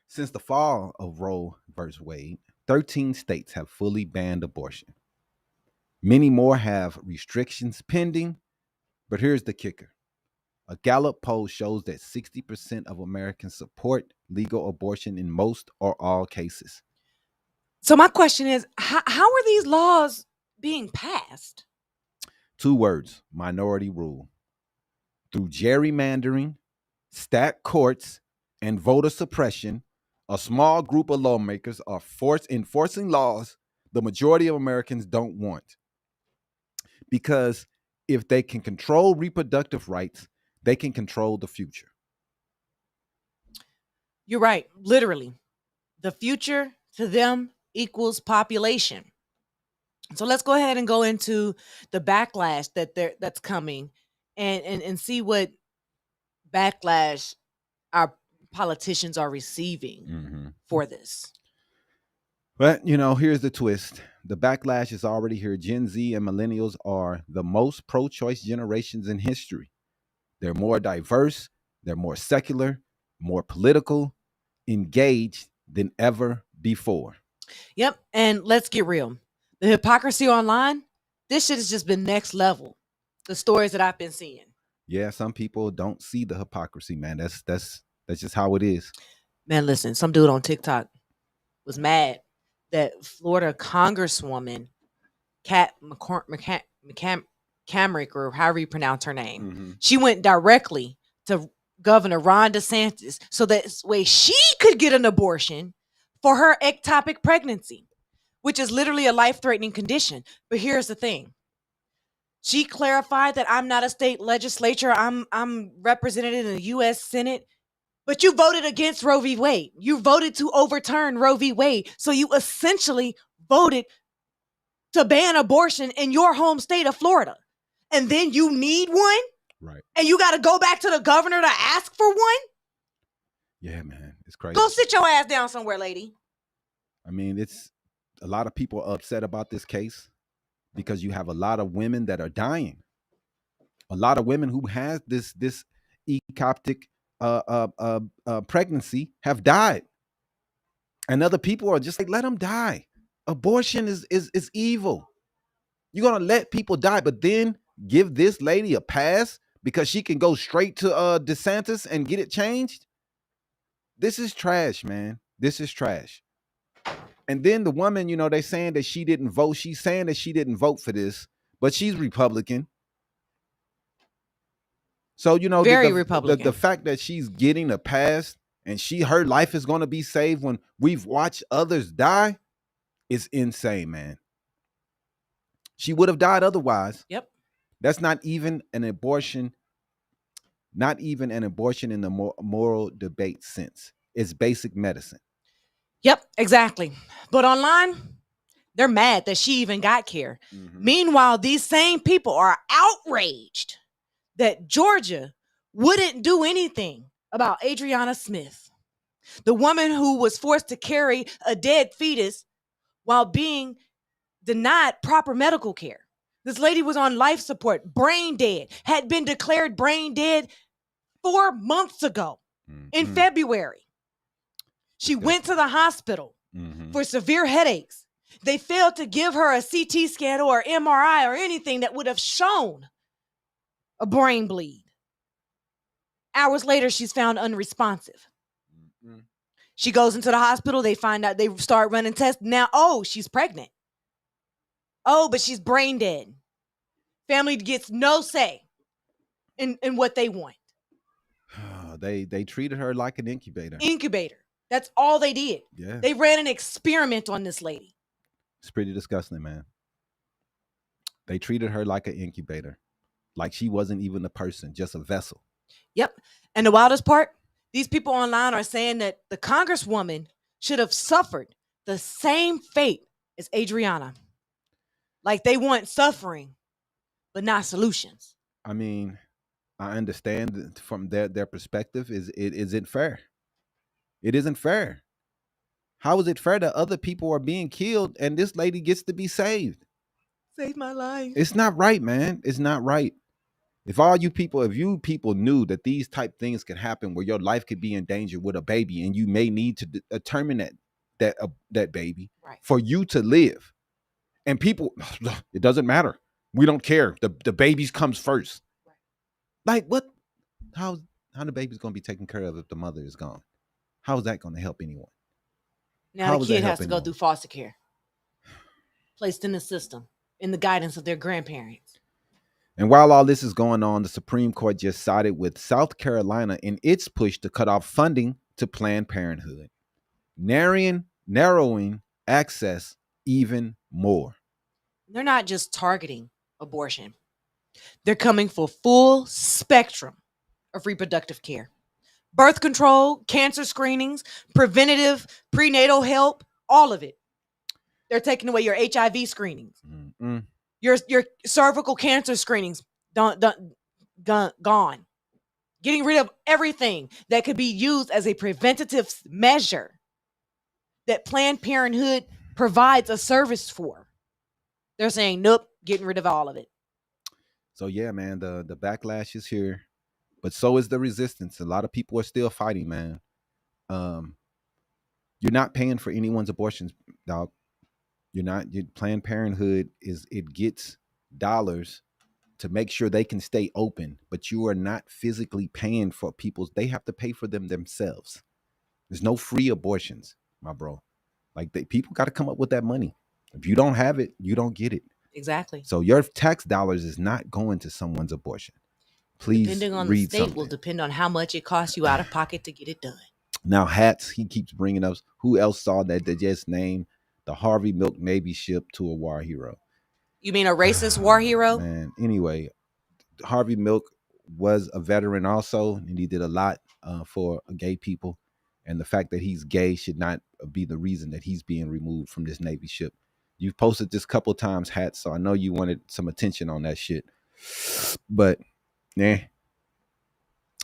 Since the fall of Roe versus Wade, 13 states have fully banned abortion. Many more have restrictions pending, but here's the kicker. A Gallup poll shows that 60% of Americans support legal abortion in most or all cases. So my question is, how are these laws being passed? 2 words, minority rule. Through gerrymandering, stacked courts, and voter suppression, a small group of lawmakers are enforcing laws the majority of Americans don't want. Because if they can control reproductive rights, they can control the future. You're right. Literally, the future to them equals population. So let's go ahead and go into the backlash that's coming and see what backlash our politicians are receiving for this. But, here's the twist. The backlash is already here. Gen Z and millennials are the most pro-choice generations in history. They're more diverse, they're more secular, more political, engaged, than ever before. Yep. And let's get real. The hypocrisy online, this shit has just been next level. The stories that I've been seeing. Yeah, some people don't see the hypocrisy, man. That's just how it is. Man, listen, some dude on TikTok was mad that Florida Congresswoman Kat McCamrick, or however you pronounce her name, she went directly to Governor Ron DeSantis so that way she could get an abortion for her ectopic pregnancy, which is literally a life-threatening condition. But here's the thing. She clarified that I'm not a state legislature. I'm represented in the U.S. Senate. But you voted against Roe v. Wade. You voted to overturn Roe v. Wade. So you essentially voted to ban abortion in your home state of Florida. And then you need one? Right. And you got to go back to the governor to ask for one? Yeah, man. It's crazy. Go sit your ass down somewhere, lady. I mean, it's a lot of people are upset about this case because you have a lot of women that are dying. A lot of women who has this ectopic pregnancy have died. And other people are just like, let them die. Abortion is evil. You're going to let people die, but then give this lady a pass because she can go straight to DeSantis and get it changed? This is trash, man. This is trash. And then the woman, they saying that she didn't vote. She's saying that she didn't vote for this, but she's Republican. So, Very Republican. The fact that she's getting a pass and her life is going to be saved when we've watched others die is insane, man. She would have died otherwise. Yep. That's not even an abortion. Not even an abortion in the moral debate sense. It's basic medicine. Yep, exactly. But online, they're mad that she even got care. Mm-hmm. Meanwhile, these same people are outraged that Georgia wouldn't do anything about Adriana Smith, the woman who was forced to carry a dead fetus while being denied proper medical care. This lady was on life support, brain dead, had been declared brain dead 4 months ago in February. She went to the hospital for severe headaches. They failed to give her a CT scan or MRI or anything that would have shown a brain bleed. Hours later, she's found unresponsive. She goes into the hospital. They find out, they start running tests. Now, she's pregnant. But she's brain dead. Family gets no say in what they want. They treated her like an incubator. That's all they did. Yeah. They ran an experiment on this lady. It's pretty disgusting, man. They treated her like an incubator. Like she wasn't even a person, just a vessel. Yep. And the wildest part, these people online are saying that the Congresswoman should have suffered the same fate as Adriana. Like they want suffering, but not solutions. I mean, I understand from their perspective. It isn't fair. It isn't fair. How is it fair that other people are being killed and this lady gets to be saved? Save my life. It's not right, man. It's not right. If you people knew that these type things could happen where your life could be in danger with a baby and you may need to terminate that baby for you to live, and people, it doesn't matter. We don't care. The babies comes first. Like what? How the baby's going to be taken care of if the mother is gone? How is that going to help anyone? Now the kid has to go through foster care, placed in the system, in the guidance of their grandparents. And while all this is going on, the Supreme Court just sided with South Carolina in its push to cut off funding to Planned Parenthood, narrowing access even more. They're not just targeting abortion. They're coming for full spectrum of reproductive care. Birth control, cancer screenings, preventative prenatal help, all of it. They're taking away your HIV screenings. Your cervical cancer screenings gone. Getting rid of everything that could be used as a preventative measure that Planned Parenthood provides a service for. They're saying, nope, getting rid of all of it. So yeah, man, the backlash is here, but so is the resistance. A lot of people are still fighting, man. You're not paying for anyone's abortions, dog. You're not. Planned Parenthood it gets dollars to make sure they can stay open, but you are not physically paying for people's. They have to pay for them themselves. There's no free abortions, my bro. Like people got to come up with that money. If you don't have it, you don't get it. Exactly. So your tax dollars is not going to someone's abortion. Please depending on read the state something. will depend on how much it costs you out of pocket to get it done. Now hats, he keeps bringing up. Who else saw that? They just named the Harvey Milk Navy ship to a war hero. You mean a racist war hero? Man, anyway, Harvey Milk was a veteran also, and he did a lot for gay people. And the fact that he's gay should not be the reason that he's being removed from this Navy ship. You've posted this couple times, Hats, so I know you wanted some attention on that shit. But,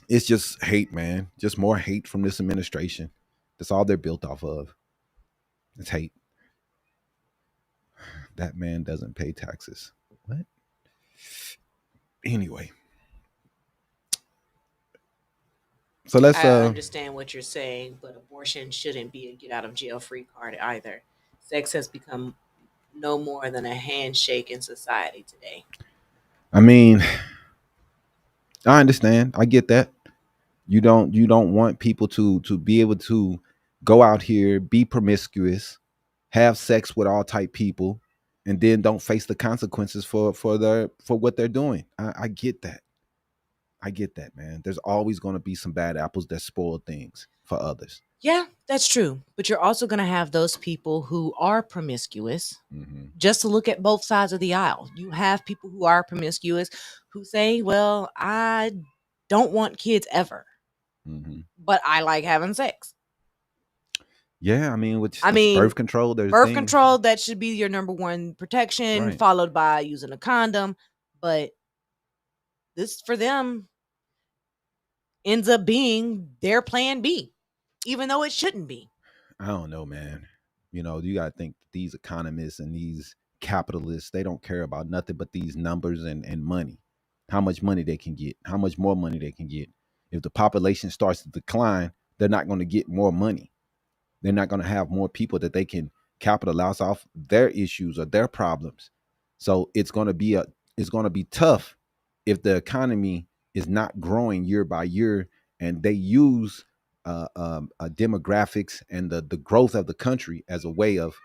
it's just hate, man. Just more hate from this administration. That's all they're built off of. It's hate. That man doesn't pay taxes. What? Anyway. So let's I understand what you're saying, but abortion shouldn't be a get out of jail free card either. Sex has become no more than a handshake in society today. I mean, I understand. I get that. You don't want people to be able to go out here, be promiscuous, have sex with all type people, and then don't face the consequences for what they're doing. I get that. I get that, man. There's always going to be some bad apples that spoil things for others. Yeah, that's true. But you're also going to have those people who are promiscuous. Mm-hmm. Just to look at both sides of the aisle. You have people who are promiscuous who say, well, I don't want kids ever, but I like having sex. Yeah, I mean, birth control, there's birth control, that should be your number one protection, right, followed by using a condom. But this, for them, ends up being their plan B, even though it shouldn't be. I don't know, man. You got to think these economists and these capitalists, they don't care about nothing but these numbers and money, how much money they can get, how much more money they can get. If the population starts to decline, they're not going to get more money. They're not going to have more people that they can capitalize off their issues or their problems. So it's going to be tough if the economy is not growing year by year, and they use demographics and the growth of the country as a way of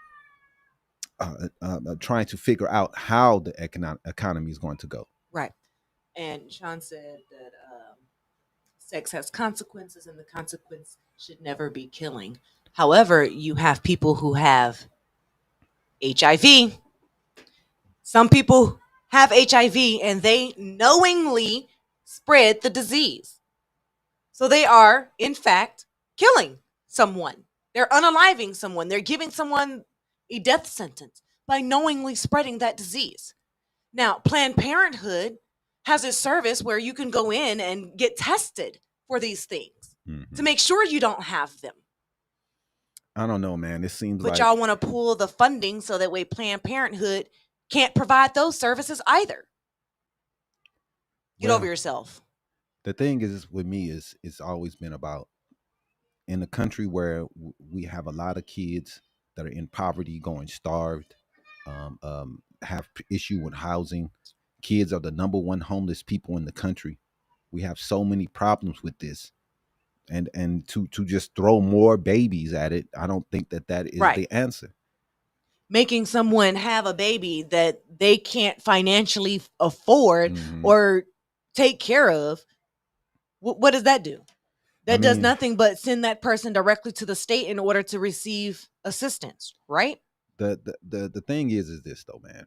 trying to figure out how the economy is going to go. Right. And Sean said that sex has consequences, and the consequence should never be killing. However, you have people who have HIV. Some people have HIV and they knowingly spread the disease. So they are, in fact, killing someone. They're unaliving someone. They're giving someone a death sentence by knowingly spreading that disease. Now, Planned Parenthood has a service where you can go in and get tested for these things to make sure you don't have them. I don't know, man. It seems but y'all want to pull the funding so that way Planned Parenthood can't provide those services either. Get over yourself. The thing is with me is it's always been about, in a country where we have a lot of kids that are in poverty, going starved, have issue with housing. Kids are the number one homeless people in the country. We have so many problems with this. And to just throw more babies at it, I don't think that is the answer. Making someone have a baby that they can't financially afford or take care of, what does that do? That does nothing but send that person directly to the state in order to receive assistance, right? The thing is this though, man.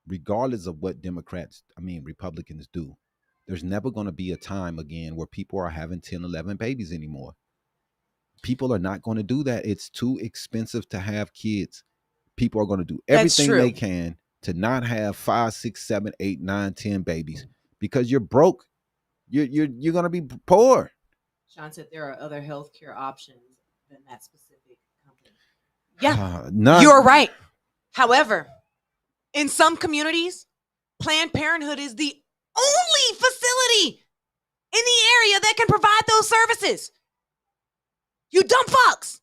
Regardless of what Republicans do, there's never going to be a time again where people are having 10, 11 babies anymore. People are not going to do that. It's too expensive to have kids. People are going to do everything they can to not have 5, 6, 7, 8, 9, 10 babies because you're broke. You're going to be poor. Sean said there are other healthcare options than that specific company. Yeah, you're right. However, in some communities, Planned Parenthood is the only facility in the area that can provide those services. You dumb fucks.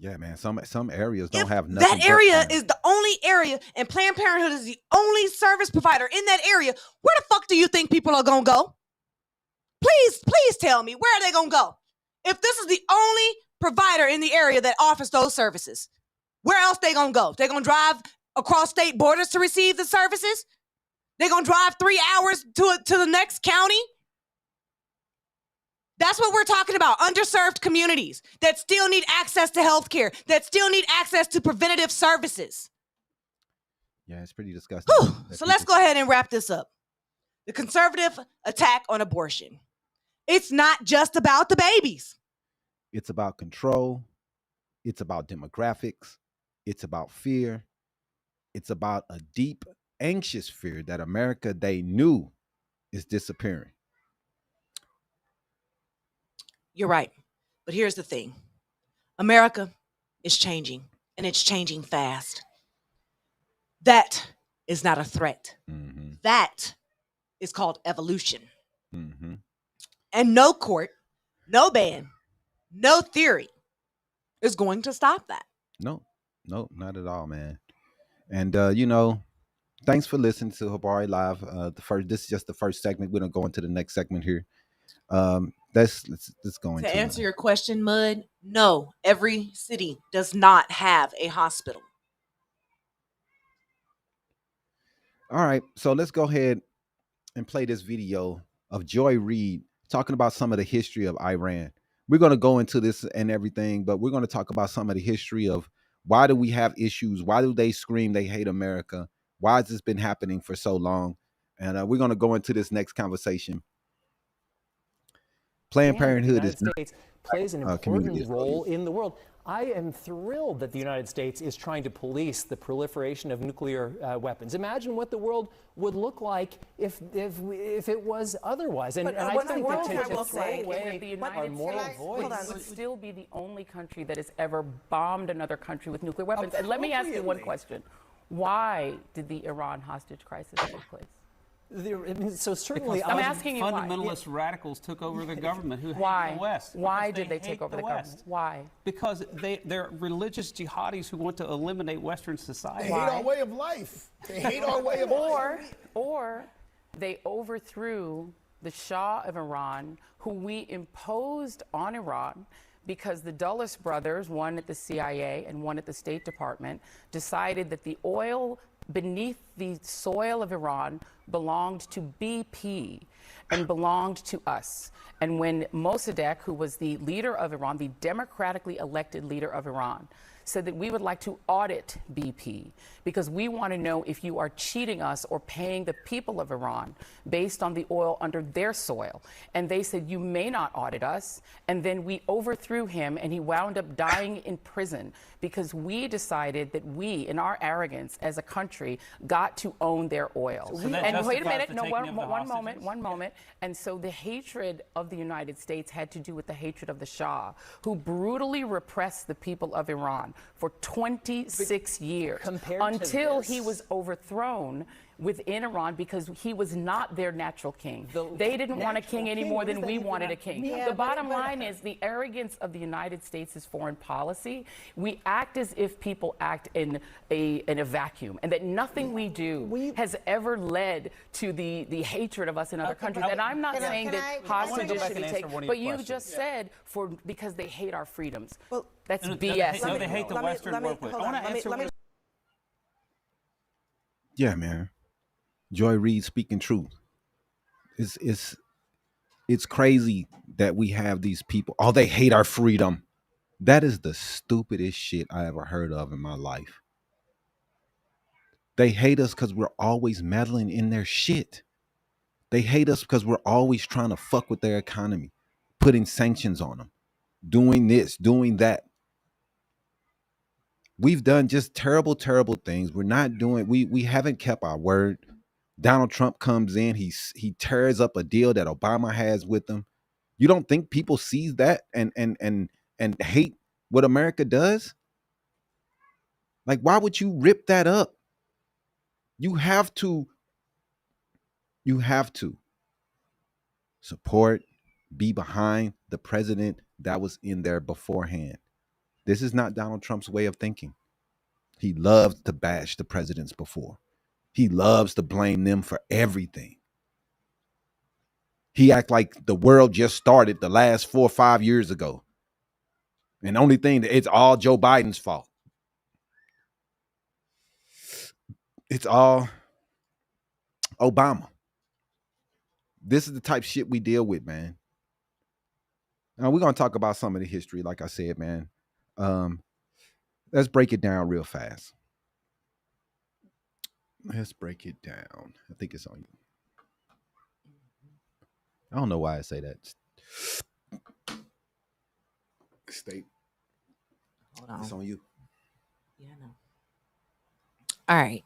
Yeah, man. Some areas don't If have that nothing but area crime. is the only area and Planned Parenthood is the only service provider in that area, where the fuck do you think people are going to go? Please tell me, where are they going to go? If this is the only provider in the area that offers those services, where else they going to go? They going to drive across state borders to receive the services? They going to drive 3 hours to the next county? That's what we're talking about. Underserved communities that still need access to health care, that still need access to preventative services. Yeah, it's pretty disgusting. So let's go ahead and wrap this up. The conservative attack on abortion. It's not just about the babies. It's about control. It's about demographics. It's about fear. It's about a deep, anxious fear that America they knew is disappearing. You're right. But here's the thing. America is changing, and it's changing fast. That is not a threat. Mm-hmm. That is called evolution. Mm-hmm. And no court, no ban, no theory is going to stop that. No, not at all, man. And thanks for listening to Habari Live. This is just the first segment. We're gonna go into the next segment here. Let's go into To answer your question, Mud, no, every city does not have a hospital. All right, so let's go ahead and play this video of Joy Reid talking about some of the history of Iran. We're going to go into this and everything, but we're going to talk about some of the history of why do we have issues? Why do they scream they hate America? Why has this been happening for so long? And we're going to go into this next conversation. Planned Parenthood is States plays an important role in the world. I am thrilled that the United States is trying to police the proliferation of nuclear weapons. Imagine what the world would look like if it was otherwise. And I think that to throw away our moral voice would still be the only country that has ever bombed another country with nuclear weapons. And let me ask you one question. Why did the Iran hostage crisis take place? So certainly, I'm asking you fundamentalist radicals took over the government who hate the West. Why did they take over the government? Why? Because they're religious jihadis who want to eliminate Western society. They hate our way of life. They hate our way of life. Or they overthrew the Shah of Iran, who we imposed on Iran because the Dulles brothers, one at the CIA and one at the State Department, decided that the oil beneath the soil of Iran belonged to BP and belonged to us. And when Mossadegh, who was the leader of Iran, the democratically elected leader of Iran, said that we would like to audit BP because we want to know if you are cheating us or paying the people of Iran based on the oil under their soil. And they said, you may not audit us. And then we overthrew him and he wound up dying in prison because we decided that we, in our arrogance as a country, got to own their oil. And wait a minute, no, one moment. And so the hatred of the United States had to do with the hatred of the Shah, who brutally repressed the people of Iran for 26 years until he was overthrown within Iran because he was not their natural king. They didn't want a king any more than we wanted a king. The bottom line is the arrogance of the United States' foreign policy. We act as if people act in a vacuum, and that nothing we do has ever led to the hatred of us in other countries. And I'm not saying that hostages should be taken, but you just said because they hate our freedoms. Well, that's BS. No, they hate the Western world. I want to answer. Yeah, man. Joy Reid speaking truth. It's crazy that we have these people. Oh, they hate our freedom. That is the stupidest shit I ever heard of in my life. They hate us because we're always meddling in their shit. They hate us because we're always trying to fuck with their economy, putting sanctions on them, doing this, doing that. We've done just terrible, terrible things. We're not doing. We haven't kept our word. Donald Trump comes in, he tears up a deal that Obama has with them. You don't think people sees that and hate what America does? Like, why would you rip that up? You have to support, be behind the president that was in there beforehand. This is not Donald Trump's way of thinking. He loves to bash the presidents before. He loves to blame them for everything. He act like the world just started the last 4 or 5 years ago. And the only thing, it's all Joe Biden's fault. It's all Obama. This is the type of shit we deal with, man. Now we're gonna talk about some of the history, like I said, man. Let's break it down real fast. Let's break it down. I think it's on you. I don't know why I say that. State. Hold on. It's on you. Yeah, I know. All right.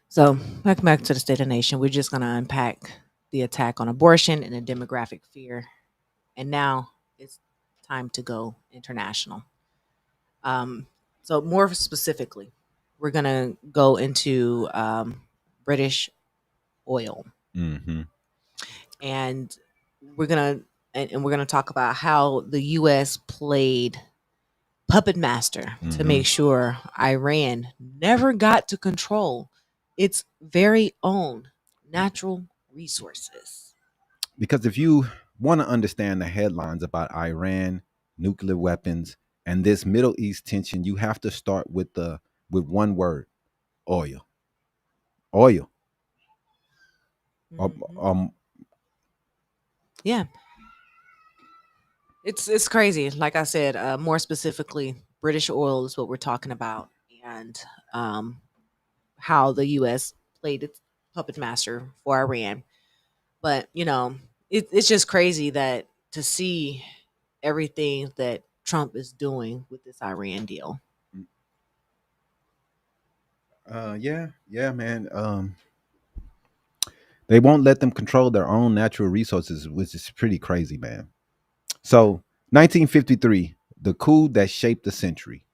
So back to the State of the Nation. We're just gonna unpack the attack on abortion and the demographic fear. And now it's time to go international. So more specifically, we're gonna go into British oil, Mm-hmm. and we're gonna talk about how the U.S. played puppet master to make sure Iran never got to control its very own natural resources. Because if you want to understand the headlines about Iran, nuclear weapons, and this Middle East tension, you have to start with one word: oil. Oil. Yeah, it's crazy. Like I said, more specifically, British oil is what we're talking about, and how the U.S. played its puppet master for Iran. But it's just crazy that to see everything that Trump is doing with this Iran deal. Yeah, man. They won't let them control their own natural resources, which is pretty crazy, man. So, 1953, the coup that shaped the century.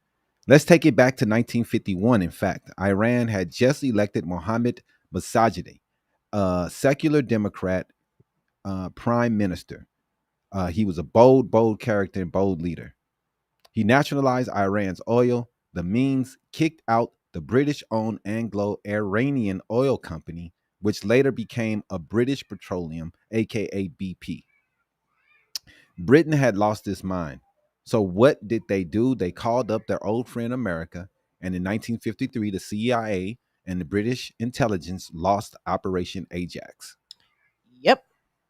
Let's take it back to 1951. In fact, Iran had just elected Mohammad Mossadegh, a secular Democrat prime minister. He was a bold character and bold leader. He nationalized Iran's oil. The means kicked out the British-owned Anglo-Iranian Oil Company, which later became a British Petroleum, aka BP. Britain had lost its mind. So what did they do? They called up their old friend America, and in 1953, the CIA and the British intelligence launched Operation Ajax. Yep.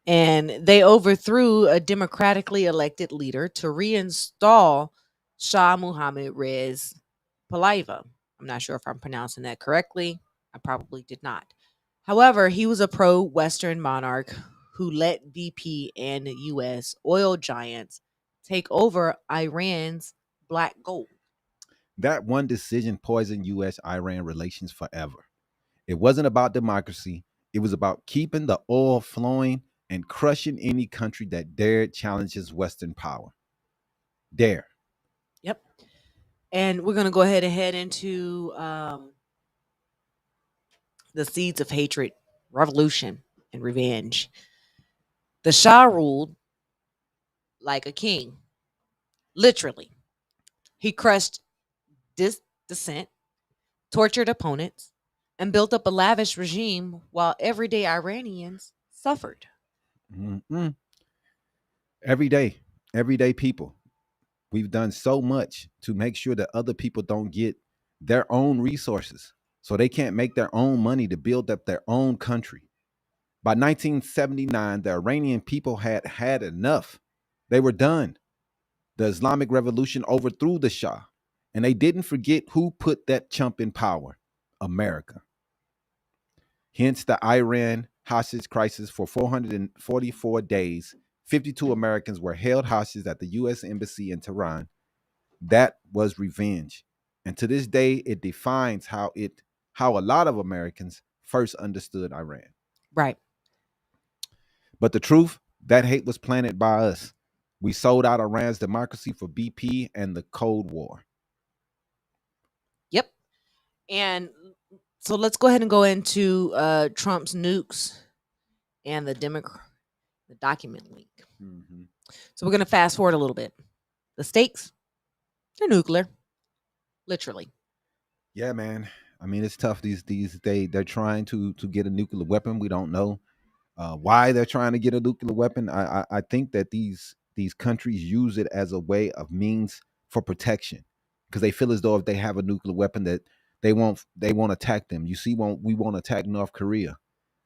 And they overthrew a democratically elected leader to reinstall Shah Mohammad Reza Pahlavi. I'm not sure if I'm pronouncing that correctly. I probably did not. However, he was a pro-Western monarch who let BP and U.S. oil giants take over Iran's black gold. That one decision poisoned U.S.-Iran relations forever. It wasn't about democracy. It was about keeping the oil flowing and crushing any country that dared challenges Western power. Dare. Yep. And we're going to go ahead and head into the seeds of hatred, revolution, and revenge. The Shah ruled like a king, literally. He crushed dissent, tortured opponents, and built up a lavish regime while everyday Iranians suffered. Mm-mm. Everyday people. We've done so much to make sure that other people don't get their own resources, so they can't make their own money to build up their own country. By 1979, the Iranian people had had enough. They were done. The Islamic Revolution overthrew the Shah, and they didn't forget who put that chump in power: America. Hence the Iran hostage crisis. For 444 days, 52 Americans were held hostage at the U.S. Embassy in Tehran. That was revenge. And to this day, it defines how a lot of Americans first understood Iran. Right. But the truth, that hate was planted by us. We sold out Iran's democracy for BP and the Cold War. Yep. And so let's go ahead and go into Trump's nukes and the document leak. Mm-hmm. So we're going to fast forward a little bit. The stakes They're nuclear, literally. Yeah, man. I mean, it's tough. They're trying to get a nuclear weapon. We don't know why they're trying to get a nuclear weapon. I think that these countries use it as a way of means for protection because they feel as though if they have a nuclear weapon that they won't attack them. You see, we won't attack North Korea.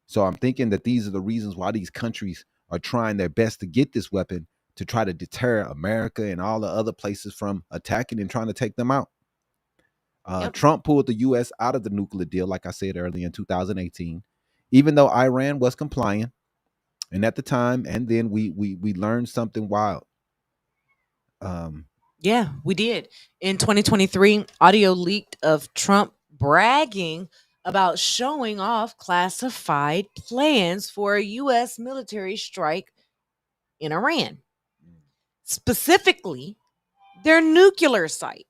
So I'm thinking that these are the reasons why these countries are trying their best to get this weapon to try to deter America and all the other places from attacking and trying to take them out. Yep. Trump pulled the U.S. out of the nuclear deal, like I said earlier in 2018, even though Iran was complying. And at the time, and then we learned something wild. Yeah, we did. In 2023, audio leaked of Trump bragging about showing off classified plans for a U.S. military strike in Iran, specifically their nuclear site.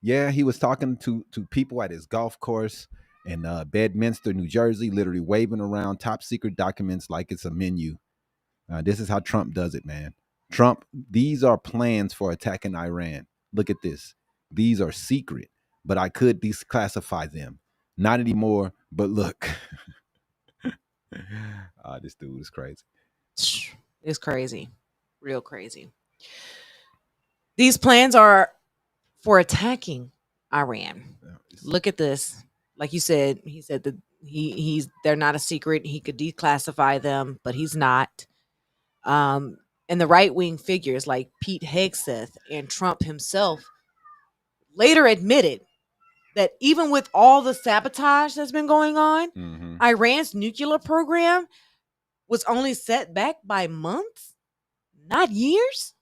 Yeah, he was talking to people at his golf course in Bedminster, New Jersey, literally waving around top secret documents like it's a menu. This is how Trump does it, man. Trump, these are plans for attacking Iran. Look at this. These are secret, but I could declassify them. Not anymore, but look. This dude is crazy. It's crazy. Real crazy. These plans are for attacking Iran. Look at this. Like you said, he said that they're not a secret. He could declassify them, but he's not. And the right wing figures like Pete Hegseth and Trump himself later admitted that even with all the sabotage that's been going on, Iran's nuclear program was only set back by months, not years.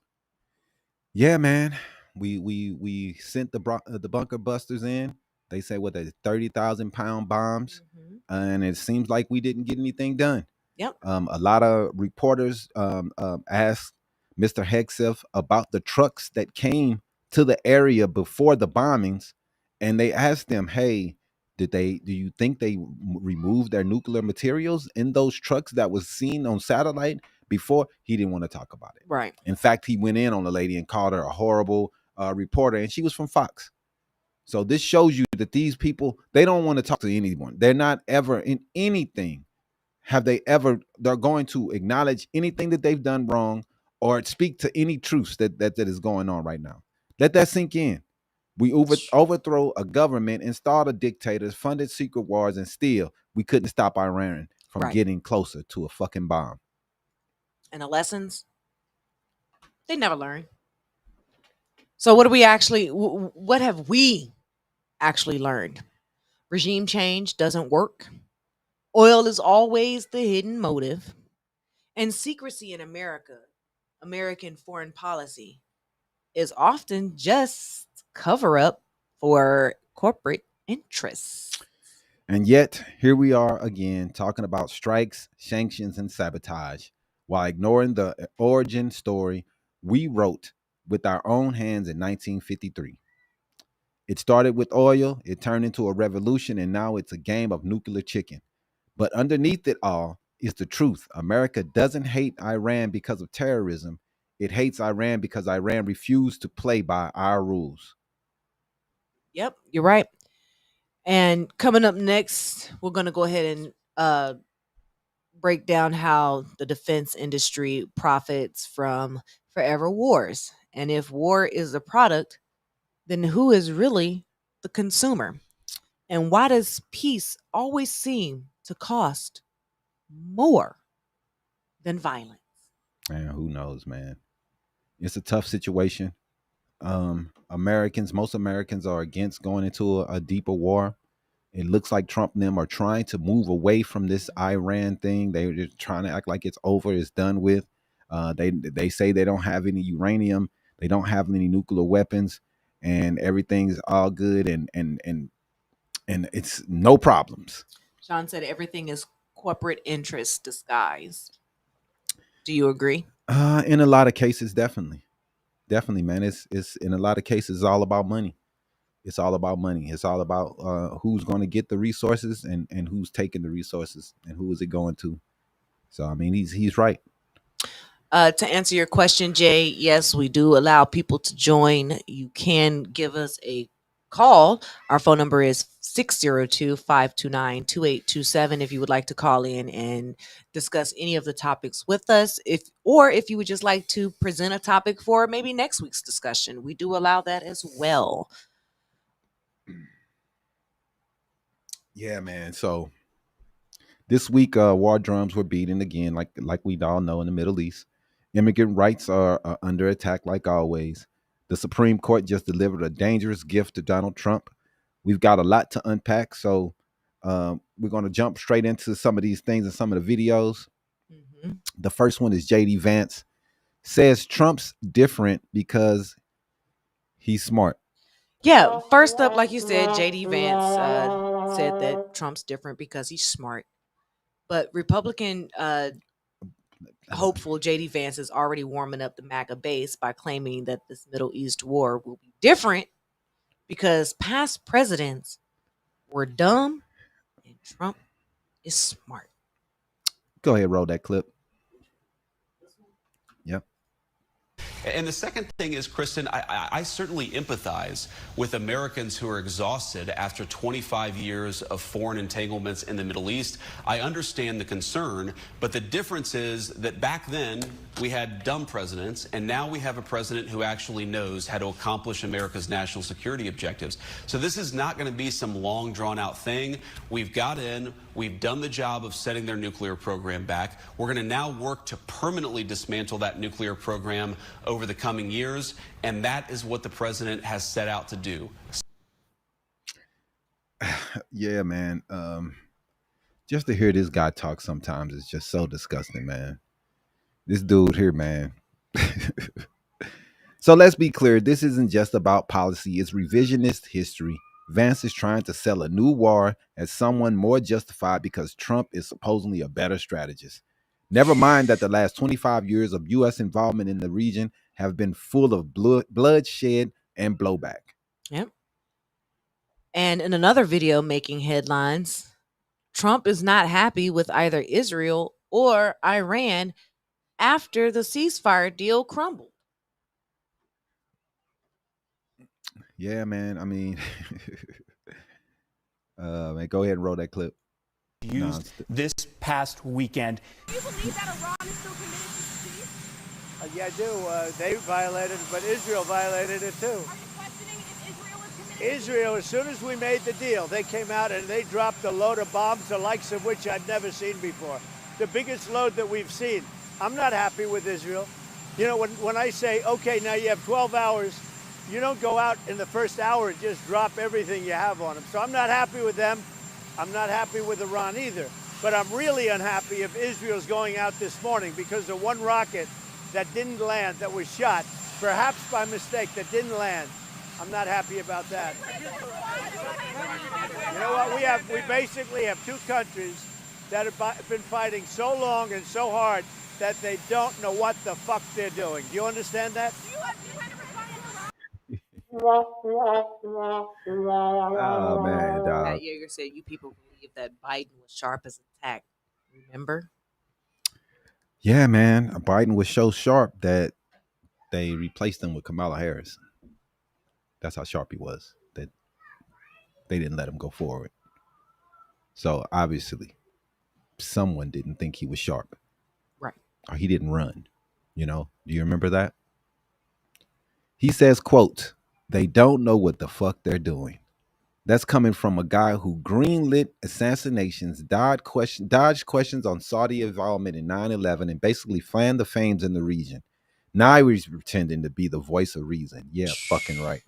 Yeah, man. We sent the bunker busters in. They say what they 30,000-pound bombs, and it seems like we didn't get anything done. Yep. A lot of reporters asked Mr. Hegseth about the trucks that came to the area before the bombings, and they asked them, "Hey, do you think they removed their nuclear materials in those trucks that was seen on satellite before?" He didn't want to talk about it. Right. In fact, he went in on the lady and called her a horrible reporter, and she was from Fox. So this shows you that these people, they don't want to talk to anyone. They're not ever in anything. They're going to acknowledge anything that they've done wrong or speak to any truths that is going on right now. Let that sink in. We overthrow a government, installed a dictator, funded secret wars, and still we couldn't stop Iran from getting closer to a fucking bomb. And the lessons, they never learn. So what have we actually learned? Regime change doesn't work. Oil is always the hidden motive. And secrecy in American foreign policy, is often just cover up for corporate interests. And yet, here we are again talking about strikes, sanctions, and sabotage while ignoring the origin story we wrote with our own hands in 1953. It started with oil, it turned into a revolution, and now it's a game of nuclear chicken. But underneath it all is the truth. America doesn't hate Iran because of terrorism. It hates Iran because Iran refused to play by our rules. Yep, you're right. And coming up next, we're going to go ahead and break down how the defense industry profits from forever wars. And if war is the product, then who is really the consumer? And why does peace always seem to cost more than violence? Man, who knows, man? It's a tough situation. Most Americans are against going into a deeper war. It looks like Trump and them are trying to move away from this Iran thing. They're just trying to act like it's over, it's done with. They say they don't have any uranium, they don't have any nuclear weapons, and everything's all good and it's no problems. Sean said everything is corporate interest disguised. Do you agree? In a lot of cases, definitely, man. It's in a lot of cases, it's all about money. It's all about money. It's all about who's going to get the resources and who's taking the resources and who is it going to. So I mean, he's right. To answer your question, Jay, yes, we do allow people to join. You can give us a call. Our phone number is 602-529-2827 if you would like to call in and discuss any of the topics with us. If you would just like to present a topic for maybe next week's discussion, we do allow that as well. Yeah, man. So this week, war drums were beaten again, like we all know in the Middle East. Immigrant rights are under attack, like always. The Supreme Court just delivered a dangerous gift to Donald Trump. We've got a lot to unpack, so we're going to jump straight into some of these things and some of the videos. Mm-hmm. The first one is J.D. Vance says Trump's different because he's smart. Yeah, first up, like you said, J.D. Vance said that Trump's different because he's smart. But Republican hopeful J.D. Vance is already warming up the MAGA base by claiming that this Middle East war will be different because past presidents were dumb and Trump is smart. Go ahead, roll that clip. Yep. And the second thing is, Kristen, I certainly empathize with Americans who are exhausted after 25 years of foreign entanglements in the Middle East. I understand the concern, but the difference is that back then we had dumb presidents, and now we have a president who actually knows how to accomplish America's national security objectives. So this is not going to be some long, drawn-out thing. We've got in. We've done the job of setting their nuclear program back. We're going to now work to permanently dismantle that nuclear program over the coming years, and that is what the president has set out to do. Yeah, man. Just to hear this guy talk sometimes is just so disgusting, man. This dude here, man. So let's be clear. This isn't just about policy. It's revisionist history. Vance is trying to sell a new war as someone more justified because Trump is supposedly a better strategist. Never mind that the last 25 years of U.S. involvement in the region have been full of bloodshed and blowback. Yep. And in another video making headlines, Trump is not happy with either Israel or Iran after the ceasefire deal crumbled. Yeah, man. I mean, man, go ahead and roll that clip. Used this past weekend. Do you believe that Iran is still committed to peace? Yeah, I do. They violated it, but Israel violated it too. Are you questioning if Israel is committed? Israel, as soon as we made the deal, they came out and they dropped a load of bombs, the likes of which I'd never seen before. The biggest load that we've seen. I'm not happy with Israel. You know, when I say, okay, now you have 12 hours, you don't go out in the first hour and just drop everything you have on them. So I'm not happy with them. I'm not happy with Iran either. But I'm really unhappy if Israel's going out this morning because of one rocket that didn't land, that was shot, perhaps by mistake, that didn't land. I'm not happy about that. You know what? We basically have two countries that have been fighting so long and so hard that they don't know what the fuck they're doing. Do you understand that? Oh man, dog. That Yeager said you people believe that Biden was sharp as a tack. Remember? Yeah, man. Biden was so sharp that they replaced him with Kamala Harris. That's how sharp he was. That they didn't let him go forward. So obviously, someone didn't think he was sharp. Right. Or he didn't run. You know? Do you remember that? He says, quote, "They don't know what the fuck they're doing." That's coming from a guy who greenlit assassinations, dodged questions on Saudi involvement in 9/11, and basically fanned the flames in the region. Now he's pretending to be the voice of reason. Yeah, fucking right.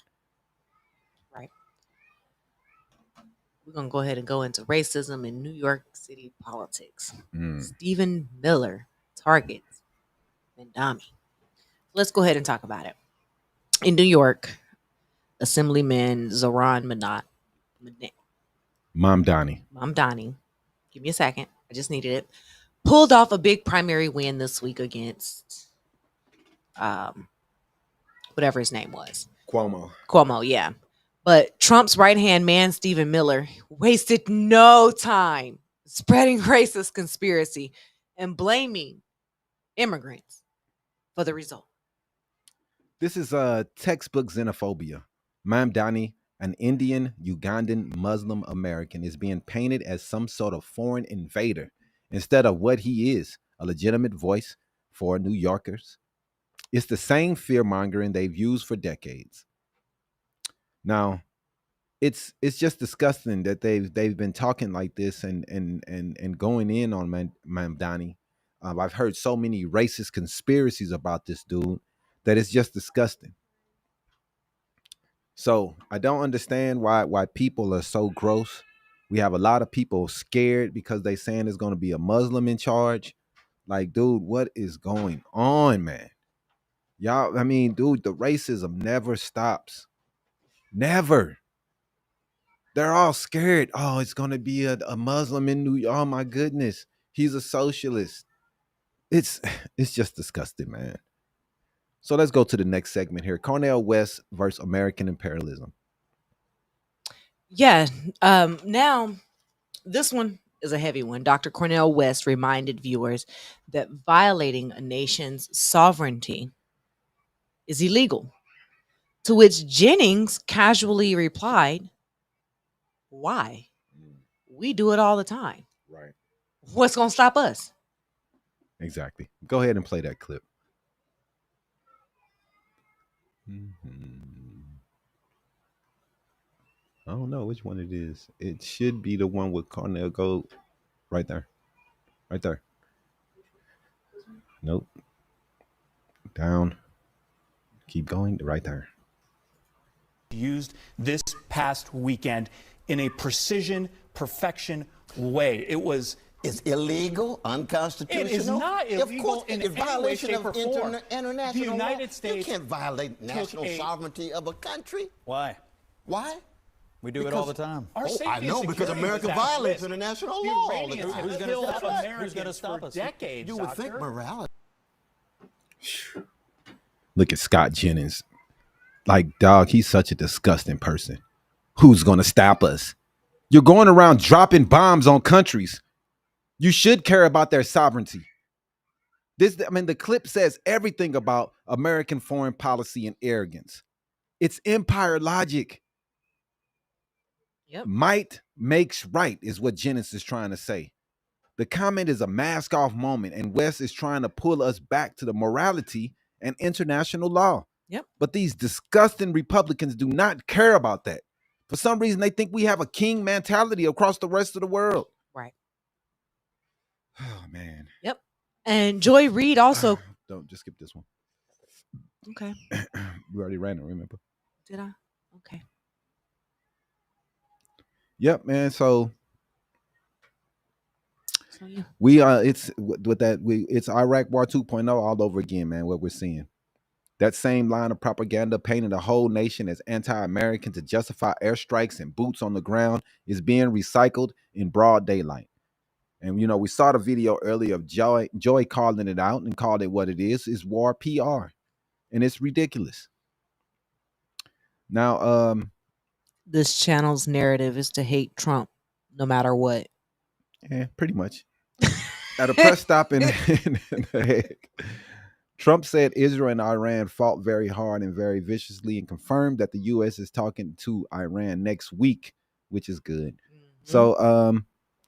Right. We're going to go ahead and go into racism in New York City politics. Stephen Miller targets Mandami. Let's go ahead and talk about it. In New York, Assemblyman Zoran Mamdani, give me a second, I just needed it, pulled off a big primary win this week against whatever his name was. Cuomo, yeah. But Trump's right-hand man, Stephen Miller, wasted no time spreading racist conspiracy and blaming immigrants for the result. This is textbook xenophobia. Mamdani, an Indian, Ugandan, Muslim American, is being painted as some sort of foreign invader instead of what he is, a legitimate voice for New Yorkers. It's the same fear mongering they've used for decades. Now, it's just disgusting that they've been talking like this and going in on Mamdani. I've heard so many racist conspiracies about this dude that it's just disgusting. So I don't understand why people are so gross. We have a lot of people scared because they saying there's going to be a Muslim in charge. Like, dude, what is going on, man? Y'all, I mean, dude, the racism never stops. Never. They're all scared. Oh, it's going to be a Muslim in New York. Oh, my goodness. He's a socialist. It's it's just disgusting, man. So let's go to the next segment here. Cornel West versus American imperialism. Yeah. Now, this one is a heavy one. Dr. Cornel West reminded viewers that violating a nation's sovereignty is illegal, to which Jennings casually replied, "Why? We do it all the time. Right. What's going to stop us?" Exactly. Go ahead and play that clip. Mm-hmm. I don't know which one it is. It should be the one with Cornell Gold. Right there. Right there. Nope. Down. Keep going. Right there. Used this past weekend in a precision, perfection way. It's illegal, unconstitutional. It is not illegal of course, in it's any way, violation shape, of or form. international The United law. States You can't violate national sovereignty of a country. Why? Why? We do it all the time. Our safety I and know, because security America is at violates risk. international The law all the Iranians time. have Who's gonna killed stop us? Americans Who's gonna stop for us? decades, You would think Doctor. morality. Look at Scott Jennings. Like, dog, he's such a disgusting person. Who's going to stop us? You're going around dropping bombs on countries. You should care about their sovereignty. The clip says everything about American foreign policy and arrogance. It's empire logic. Yep. Might makes right is what Jennings is trying to say. The comment is a mask off moment, and West is trying to pull us back to the morality and international law. Yep. But these disgusting Republicans do not care about that. For some reason, they think we have a king mentality across the rest of the world. Right. Oh, man. Yep. And Joy Reid also. Don't just skip this one. Okay. We already ran it, remember? Did I? Okay. Yep, man. So Yeah. It's Iraq War 2.0 all over again, man. What we're seeing. That same line of propaganda painting the whole nation as anti-American to justify airstrikes and boots on the ground is being recycled in broad daylight. And, we saw the video earlier of Joy calling it out and called it what it is war PR. And it's ridiculous. Now, This channel's narrative is to hate Trump no matter what. yeah, pretty much. At a press stop in The Hague, Trump said Israel and Iran fought very hard and very viciously and confirmed that the U.S. is talking to Iran next week, which is good. Mm-hmm.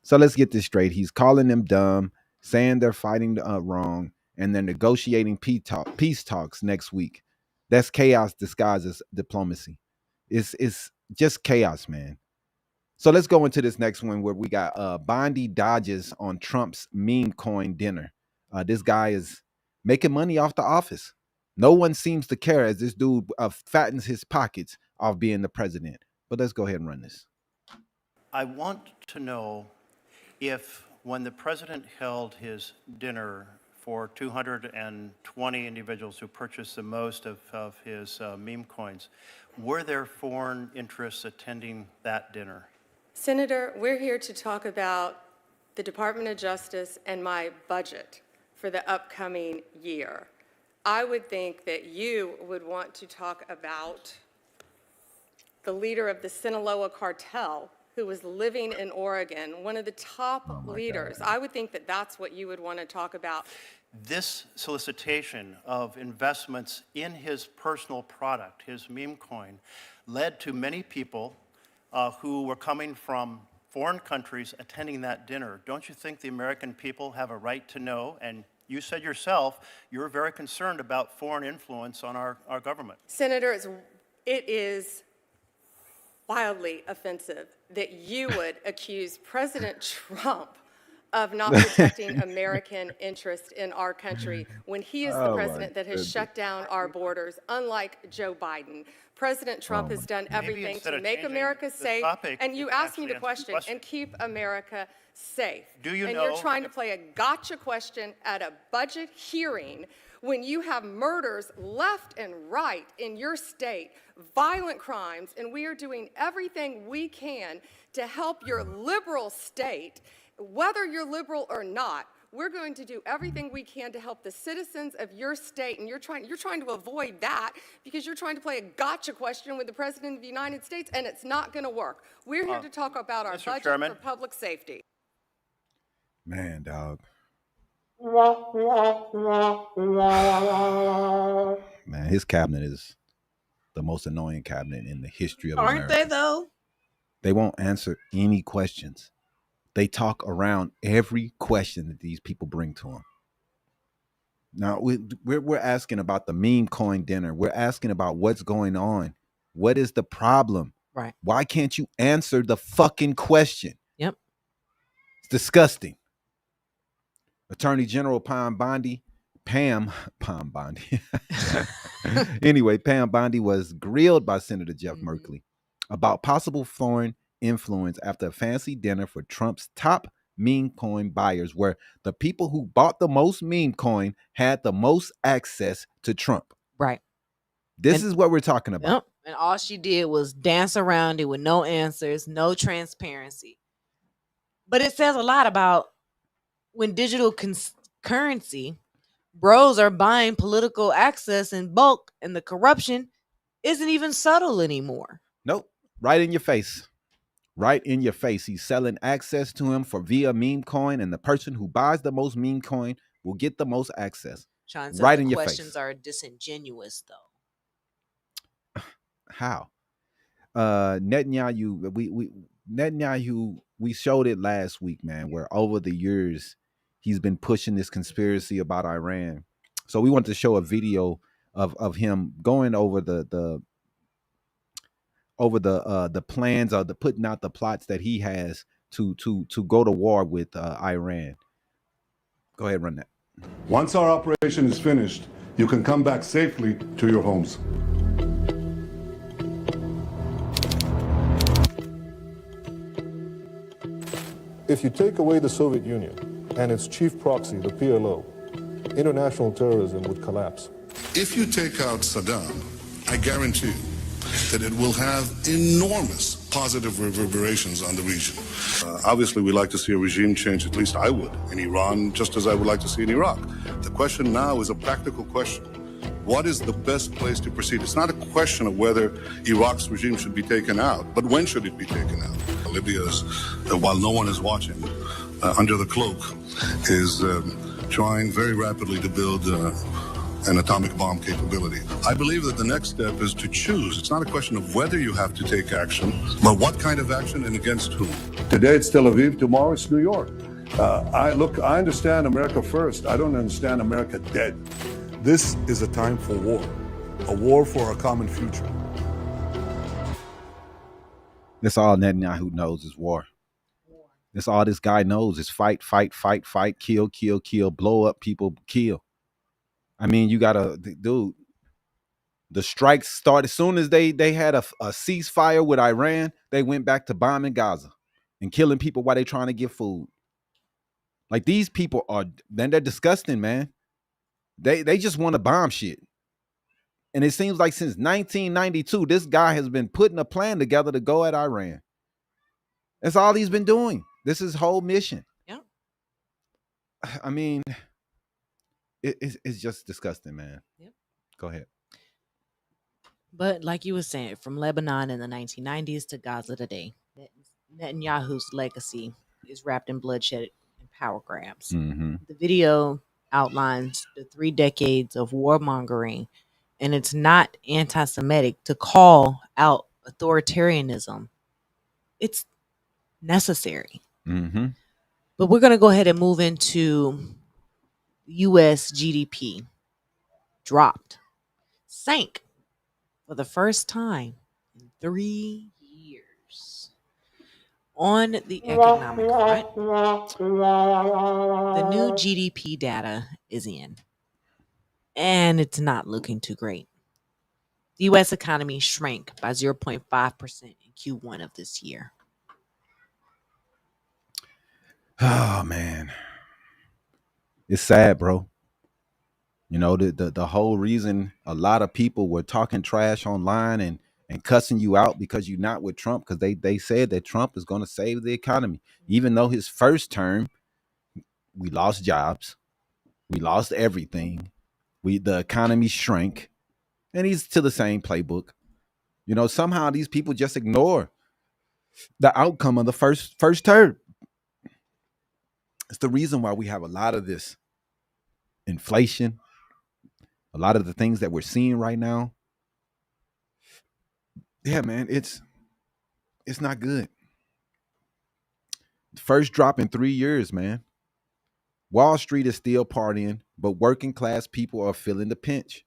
So let's get this straight. He's calling them dumb, saying they're fighting wrong, and they're negotiating peace talks next week. That's chaos disguised as diplomacy. It's just chaos, man. So let's go into this next one where we got Bondi dodges on Trump's meme coin dinner. This guy is making money off the office. No one seems to care as this dude fattens his pockets off being the president. But let's go ahead and run this. I want to know if when the president held his dinner for 220 individuals who purchased the most of his meme coins, were there foreign interests attending that dinner? Senator, we're here to talk about the Department of Justice and my budget for the upcoming year. I would think that you would want to talk about the leader of the Sinaloa cartel who was living in Oregon, one of the top leaders. God. I would think that that's what you would want to talk about. This solicitation of investments in his personal product, his meme coin, led to many people who were coming from foreign countries attending that dinner. Don't you think the American people have a right to know? And you said yourself you're very concerned about foreign influence on our government. Senator, it is wildly offensive that you would accuse President Trump of not protecting American interest in our country when he is the president that has shut down our borders, unlike Joe Biden. President Trump has done everything to make America safe, and you asked me the question, and keep America safe. Do you and know you're trying to play a gotcha question at a budget hearing when you have murders left and right in your state, violent crimes, and we are doing everything we can to help your liberal state. Whether you're liberal or not, we're going to do everything we can to help the citizens of your state, and you're trying to avoid that because you're trying to play a gotcha question with the President of the United States, and it's not going to work. We're here to talk about our budget for public safety. Man, dog. Man, his cabinet is the most annoying cabinet in the history of America. Aren't they, though? They won't answer any questions. They talk around every question that these people bring to them. Now, we're asking about the meme coin dinner. We're asking about what's going on. What is the problem? Right. Why can't you answer the fucking question? Yep. It's disgusting. Attorney General Pam Bondi. Anyway, Pam Bondi was grilled by Senator Jeff Merkley about possible foreign influence after a fancy dinner for Trump's top meme coin buyers, where the people who bought the most meme coin had the most access to Trump. Right. This is what we're talking about. Yep. And all she did was dance around it with no answers, no transparency. But it says a lot about when digital currency bros are buying political access in bulk, and the corruption isn't even subtle anymore. Nope. Right in your face. Right in your face. He's selling access to him via meme coin, and the person who buys the most meme coin will get the most access. Sean says right the in your face. questions are disingenuous, though. How? Netanyahu, we showed it last week, man, where over the years he's been pushing this conspiracy about Iran. So we wanted to show a video of him going over the plans or the putting out the plots that he has to go to war with Iran. Go ahead, run that. Once our operation is finished, you can come back safely to your homes. If you take away the Soviet Union and its chief proxy, the PLO, international terrorism would collapse. If you take out Saddam, I guarantee you that it will have enormous positive reverberations on the region. Obviously, we like to see a regime change, at least I would, in Iran, just as I would like to see in Iraq. The question now is a practical question. What is the best place to proceed? It's not a question of whether Iraq's regime should be taken out, but when should it be taken out? Libya is, while no one is watching, under the cloak, is trying very rapidly to build an atomic bomb capability. I believe that the next step is to choose. It's not a question of whether you have to take action, but what kind of action and against whom. Today it's Tel Aviv, tomorrow it's New York. I understand America first. I don't understand America dead. This is a time for war, a war for a common future. That's all Netanyahu knows is war. That's all this guy knows is fight, fight, fight, fight, kill, kill, kill, blow up people, kill. I mean, you gotta, dude, the strikes started as soon as they had a ceasefire with Iran, they went back to bombing Gaza and killing people while they trying to get food. Like, these people are, man, they're disgusting, man. They just want to bomb shit. And it seems like since 1992, this guy has been putting a plan together to go at Iran. That's all he's been doing. This is his whole mission. Yeah. I mean, it's just disgusting, man. Yep. Go ahead. But like you were saying, from Lebanon in the 1990s to Gaza today, Netanyahu's legacy is wrapped in bloodshed and power grabs. Mm-hmm. The video outlines the 3 decades of warmongering, and it's not anti Semitic to call out authoritarianism. It's necessary. Mm-hmm. But we're going to go ahead and move into US GDP. Dropped, sank for the first time in 3 years. On the economic front, the new GDP data is in, and it's not looking too great. The U.S. economy shrank by 0.5% in Q1 of this year. Oh man, it's sad, bro. You know, the whole reason a lot of people were talking trash online and cussing you out because you're not with Trump, because they said that Trump is going to save the economy. Even though his first term, we lost jobs, we lost everything, the economy shrank, and he's to the same playbook. You know, somehow these people just ignore the outcome of the first term. It's the reason why we have a lot of this inflation, a lot of the things that we're seeing right now. Yeah, man, it's not good. First drop in 3 years, man. Wall Street is still partying, but working class people are feeling the pinch.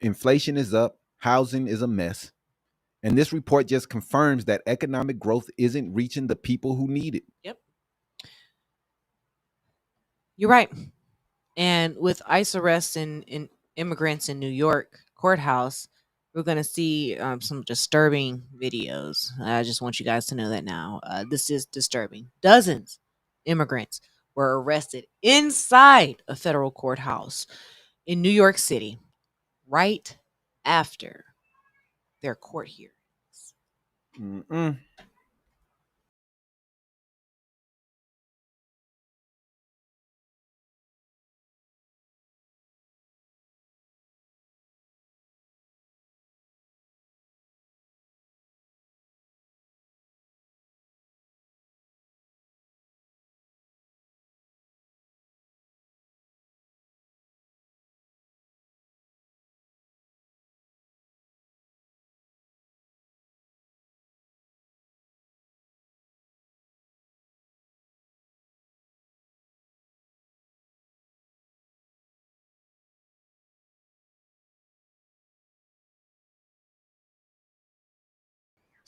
Inflation is up, housing is a mess, and this report just confirms that economic growth isn't reaching the people who need it. Yep. You're right. And with ICE arrests in immigrants in New York courthouse, we're going to see some disturbing videos. I just want you guys to know that now. This is disturbing. Dozens immigrants were arrested inside a federal courthouse in New York City right after their court hearings. Mm-mm.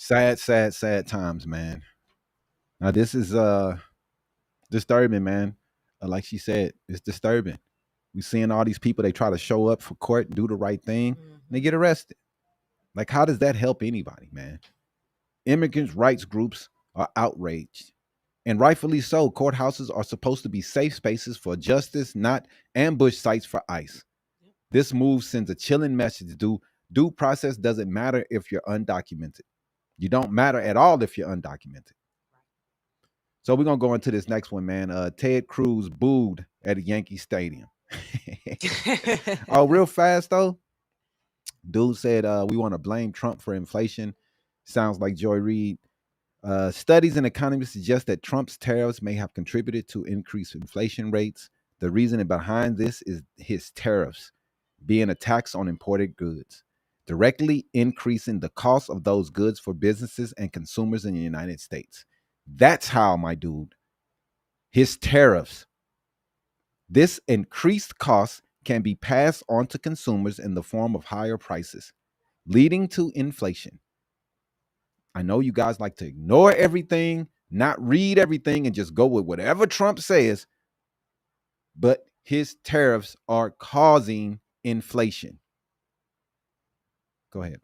Sad times, man. Now this is disturbing, man. Like she said, it's disturbing. We seeing all these people, they try to show up for court, do the right thing, and they get arrested. Like, how does that help anybody, man? Immigrants' rights groups are outraged, and rightfully so. Courthouses are supposed to be safe spaces for justice, not ambush sites for ICE. This move sends a chilling message. Due process doesn't matter if you're undocumented. You don't matter at all if you're undocumented. So we're gonna go into this next one, man. Ted Cruz booed at a Yankee Stadium. Oh, real fast though. Dude said we want to blame Trump for inflation. Sounds like Joy Reid. Studies and economists suggest that Trump's tariffs may have contributed to increased inflation rates. The reason behind this is his tariffs being a tax on imported goods, directly increasing the cost of those goods for businesses and consumers in the United States. That's how, my dude, his tariffs, this increased cost can be passed on to consumers in the form of higher prices, leading to inflation. I know you guys like to ignore everything, not read everything, and just go with whatever Trump says, but his tariffs are causing inflation. Go ahead.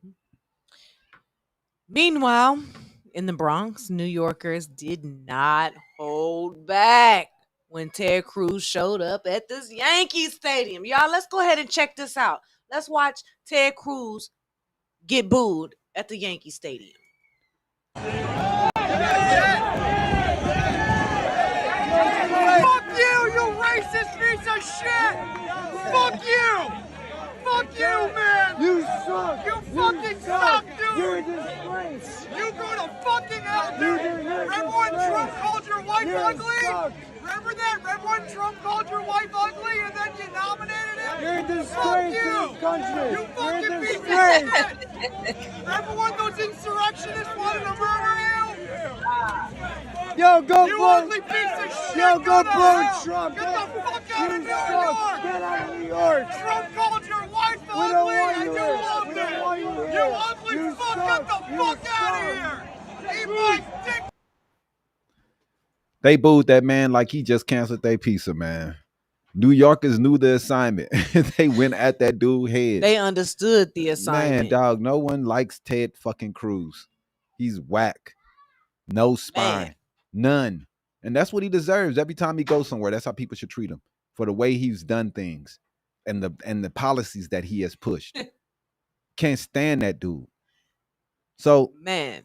Meanwhile, in the Bronx, New Yorkers did not hold back when Ted Cruz showed up at this Yankee Stadium. Y'all, let's go ahead and check this out. Let's watch Ted Cruz get booed at the Yankee Stadium. Fuck you, you racist piece of shit! Fuck you! Fuck you, man! You suck! You fucking suck, dude! You're a disgrace! You go to fucking hell! out there. Remember when Trump called your wife ugly? Remember that? Remember when Trump called your wife ugly and then you nominated him? You're a disgrace to this country. You fucking You're a piece of disgrace. shit! Remember when those insurrectionists wanted to murder you? Yo, go You vote. ugly piece of shit! Yo, go to vote hell. Trump. Get the fuck out of New suck. York! Get out of New York. Trump called your wife We don't ugly want and you you here. loved We it! don't want you You here. ugly You fuck! suck. Get the You fuck out suck. of here! Eat my dick! They booed that man like he just canceled their pizza, man. New Yorkers knew the assignment. They went at that dude head. They understood the assignment. Man, dog, no one likes Ted fucking Cruz. He's whack. No spine. None. And that's what he deserves. Every time he goes somewhere, that's how people should treat him. For the way he's done things and the policies that he has pushed. Can't stand that dude. So man,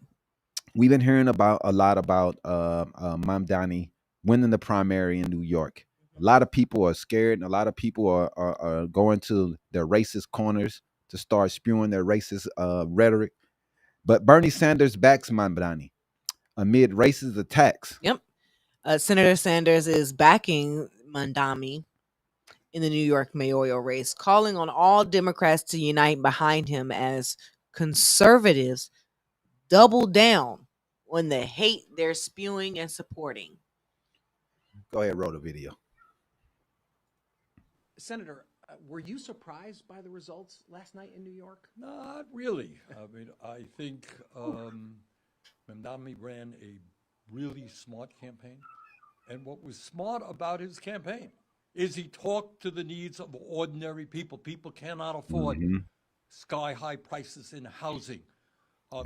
we've been hearing a lot about Mamdani winning the primary in New York. A lot of people are scared, and a lot of people are going to their racist corners to start spewing their racist rhetoric. But Bernie Sanders backs Mamdani amid racist attacks. Yep. Senator Sanders is backing Mamdani in the New York mayoral race, calling on all Democrats to unite behind him as conservatives double down on the hate they're spewing and supporting. Go ahead, roll the video. Senator, were you surprised by the results last night in New York? Not really. I mean, I think Mamdani ran a really smart campaign. And what was smart about his campaign is he talked to the needs of ordinary people. People cannot afford sky-high prices in housing.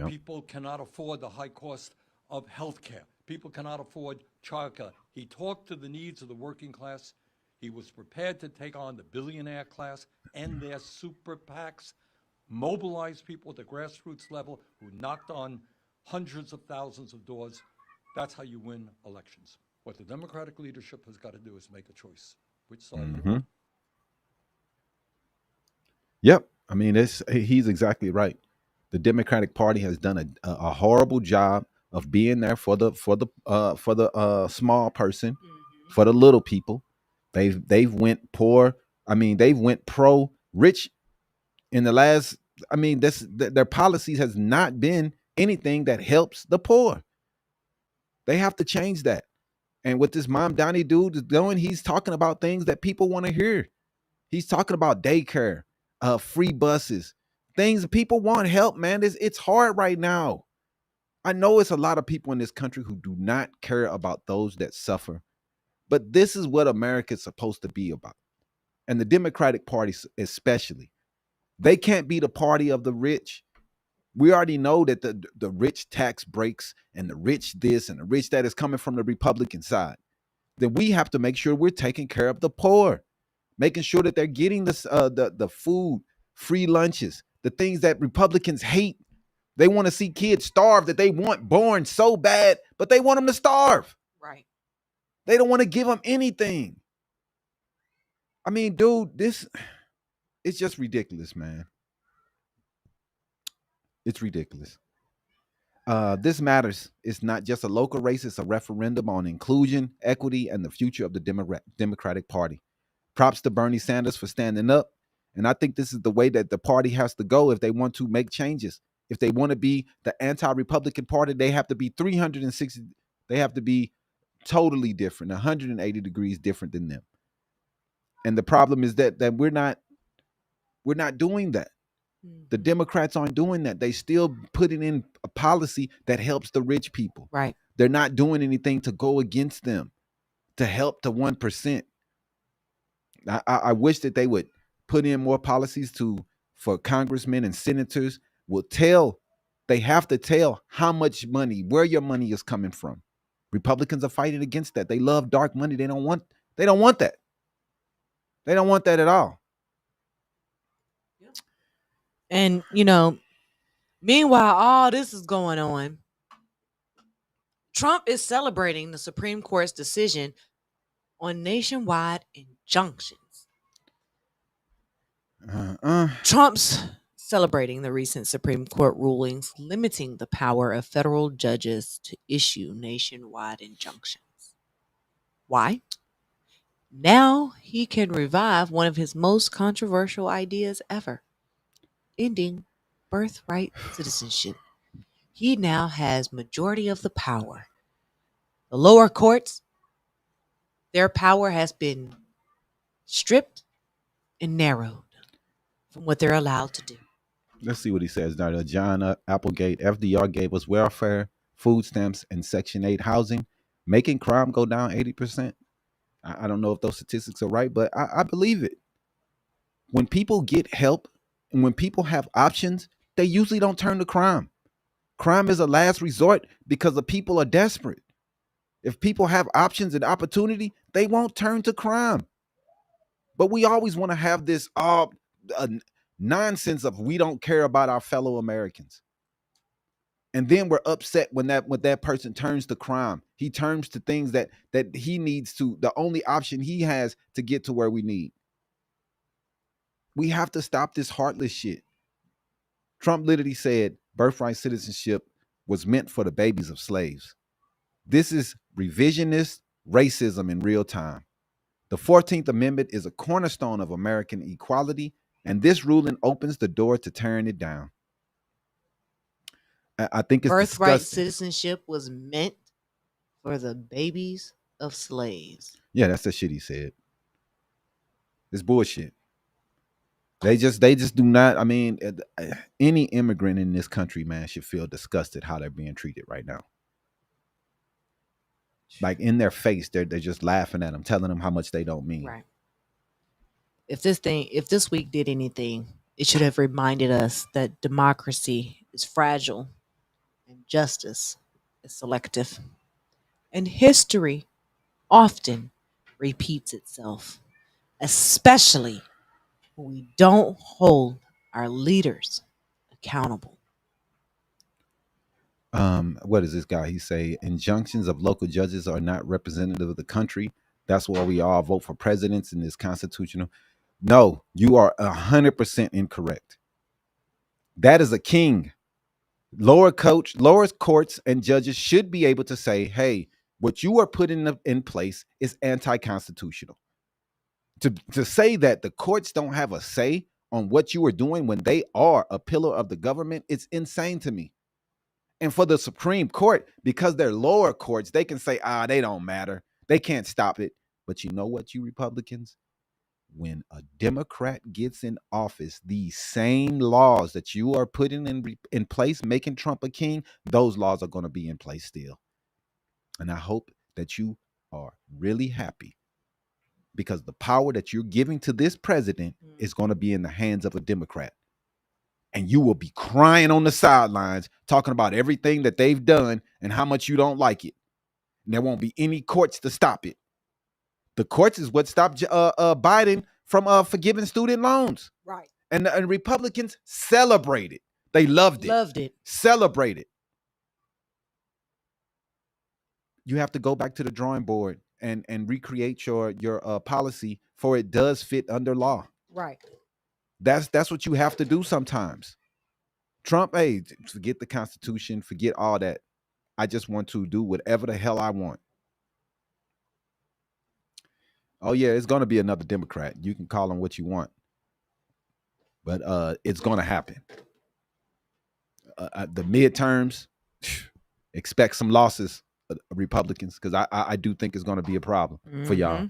People cannot afford the high cost of health care. People cannot afford childcare. He talked to the needs of the working class. He was prepared to take on the billionaire class and their super PACs, mobilize people at the grassroots level who knocked on hundreds of thousands of doors. That's how you win elections. What the Democratic leadership has got to do is make a choice. Which side you want? Yep. I mean, he's exactly right. The Democratic Party has done a horrible job of being there for the small person, for the little people. They've went poor. I mean, they've went pro rich in the last. I mean, their policies has not been anything that helps the poor. They have to change that. And what this Mamdani dude is doing, he's talking about things that people want to hear. He's talking about daycare, free buses, things people want help, man. It's hard right now. I know it's a lot of people in this country who do not care about those that suffer, but this is what America is supposed to be about. And the Democratic Party especially. They can't be the party of the rich. We already know that the rich tax breaks and the rich this and the rich that is coming from the Republican side. Then we have to make sure we're taking care of the poor, making sure that they're getting the food, free lunches, the things that Republicans hate. They want to see kids starve that they want born so bad, but they want them to starve. Right. They don't want to give them anything. I mean, dude, it's just ridiculous, man. It's ridiculous. This matters. It's not just a local race. It's a referendum on inclusion, equity, and the future of the Democratic Party. Props to Bernie Sanders for standing up. And I think this is the way that the party has to go if they want to make changes. If they want to be the anti-Republican party, they have to be 360. They have to be totally different, 180 degrees different than them. And the problem is that we're not doing that. The Democrats aren't doing that. They still putting in a policy that helps the rich people. Right. They're not doing anything to go against them, to help the 1%. I wish that they would put in more policies for congressmen and senators. They have to tell how much money, where your money is coming from. Republicans are fighting against that. They love dark money. They don't want that. They don't want that at all. And, meanwhile, all this is going on. Trump is celebrating the Supreme Court's decision on nationwide injunctions. Trump's celebrating the recent Supreme Court rulings limiting the power of federal judges to issue nationwide injunctions. Why? Now he can revive one of his most controversial ideas ever, ending birthright citizenship. He now has majority of the power. The lower courts, their power has been stripped and narrowed from what they're allowed to do. Let's see what he says. Now, John Applegate, FDR gave us welfare, food stamps, and Section 8 housing, making crime go down 80%. I don't know if those statistics are right, but I believe it. When people get help and when people have options, they usually don't turn to crime. Crime is a last resort because the people are desperate. If people have options and opportunity, they won't turn to crime. But we always want to have this nonsense of we don't care about our fellow Americans. And then we're upset when that person turns to crime. He turns to things that he needs to, the only option he has to get to where we need. We have to stop this heartless shit. Trump literally said birthright citizenship was meant for the babies of slaves. This is revisionist racism in real time. The 14th Amendment is a cornerstone of American equality, and this ruling opens the door to tearing it down. I think it's birthright disgusting. Citizenship was meant for the babies of slaves. Yeah, that's the shit he said. It's bullshit. They just do not. I mean, any immigrant in this country, man, should feel disgusted how they're being treated right now. Like in their face, they're just laughing at them, telling them how much they don't mean. Right. If this week did anything, it should have reminded us that democracy is fragile and justice is selective. And history often repeats itself, especially when we don't hold our leaders accountable. What does this guy? He say injunctions of local judges are not representative of the country. That's why we all vote for presidents in this constitutional. No, you are 100% incorrect. That is a king. Lower courts and judges should be able to say, hey, what you are putting in place is anti-constitutional. To say that the courts don't have a say on what you are doing when they are a pillar of the government, it's insane to me. And for the Supreme Court, because they're lower courts, they can say, they don't matter. They can't stop it. But you know what, you Republicans? When a Democrat gets in office, these same laws that you are putting in place, making Trump a king, those laws are going to be in place still. And I hope that you are really happy, because the power that you're giving to this president is going to be in the hands of a Democrat. And you will be crying on the sidelines, talking about everything that they've done and how much you don't like it. And there won't be any courts to stop it. The courts is what stopped Biden from forgiving student loans. Right. And the Republicans celebrated. They loved it. Celebrated. You have to go back to the drawing board and recreate your policy, for it does fit under law. Right. That's what you have to do sometimes. Trump, hey, forget the Constitution, forget all that. I just want to do whatever the hell I want. Oh yeah, it's going to be another Democrat. You can call him what you want, but it's going to happen. The midterms, expect some losses, Republicans, because I do think it's going to be a problem for y'all.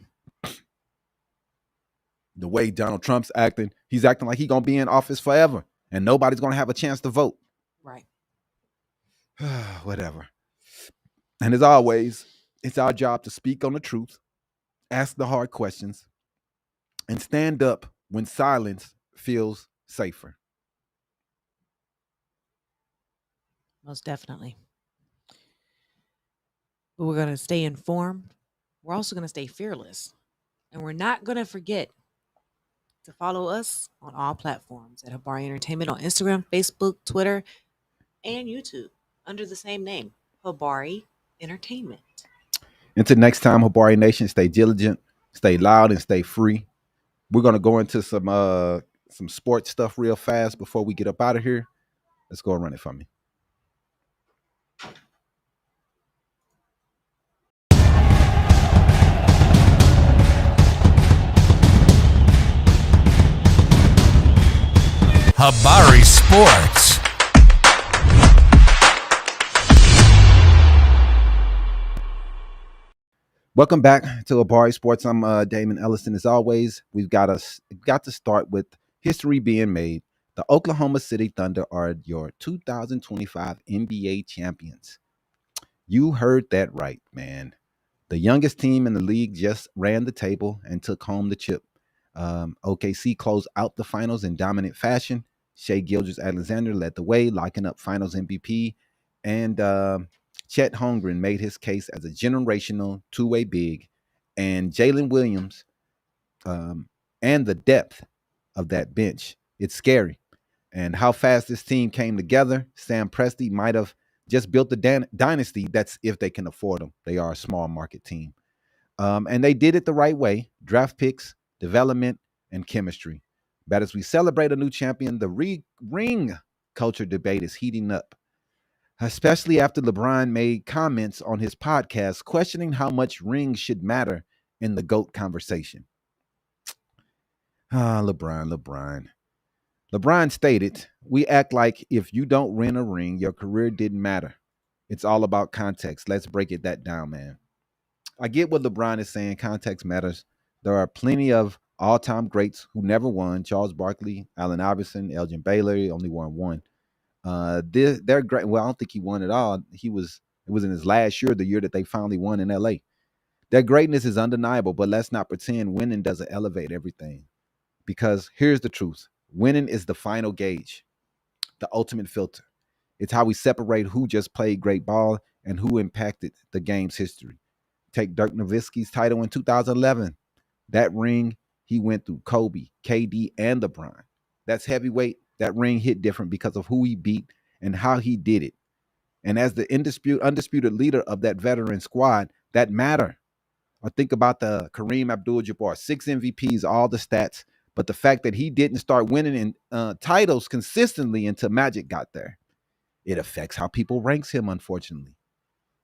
The way Donald Trump's acting, he's acting like he's going to be in office forever, and nobody's going to have a chance to vote. Right. Whatever. And as always, it's our job to speak on the truth, ask the hard questions, and stand up when silence feels safer. Most definitely. But we're going to stay informed. We're also going to stay fearless. And we're not going to forget to follow us on all platforms at Habari Entertainment on Instagram, Facebook, Twitter, and YouTube under the same name, Habari Entertainment. Until next time, Habari Nation, stay diligent, stay loud, and stay free. We're going to go into some some sports stuff real fast before we get up out of here. Let's go and run it for me. Habari Sports. Welcome back to Habari Sports. I'm Damon Ellison. As always, we've got to start with history being made. The Oklahoma City Thunder are your 2025 NBA champions. You heard that right, man. The youngest team in the league just ran the table and took home the chip. OKC closed out the finals in dominant fashion. Shai Gilgeous-Alexander led the way, locking up finals MVP. And Chet Holmgren made his case as a generational two-way big. And Jalen Williams and the depth of that bench, it's scary. And how fast this team came together, Sam Presti might have just built the dynasty. That's if they can afford them. They are a small market team. And they did it the right way: draft picks, development, and chemistry. But as we celebrate a new champion, the ring culture debate is heating up, especially after LeBron made comments on his podcast questioning how much rings should matter in the GOAT conversation. LeBron. LeBron stated, "We act like if you don't win a ring, your career didn't matter. It's all about context. Let's break that down, man." I get what LeBron is saying. Context matters. There are plenty of all-time greats who never won. Charles Barkley, Allen Iverson, Elgin Baylor only won one. They're great. Well, I don't think he won at all. It was in his last year, the year that they finally won in LA. Their greatness is undeniable, but let's not pretend winning doesn't elevate everything. Because here's the truth. Winning is the final gauge, the ultimate filter. It's how we separate who just played great ball and who impacted the game's history. Take Dirk Nowitzki's title in 2011. That ring, he went through Kobe, KD, and LeBron. That's heavyweight. That ring hit different because of who he beat and how he did it. And as the undisputed leader of that veteran squad, that matter. Or think about the Kareem Abdul-Jabbar, 6 MVPs, all the stats. But the fact that he didn't start winning in titles consistently until Magic got there, it affects how people ranks him, unfortunately.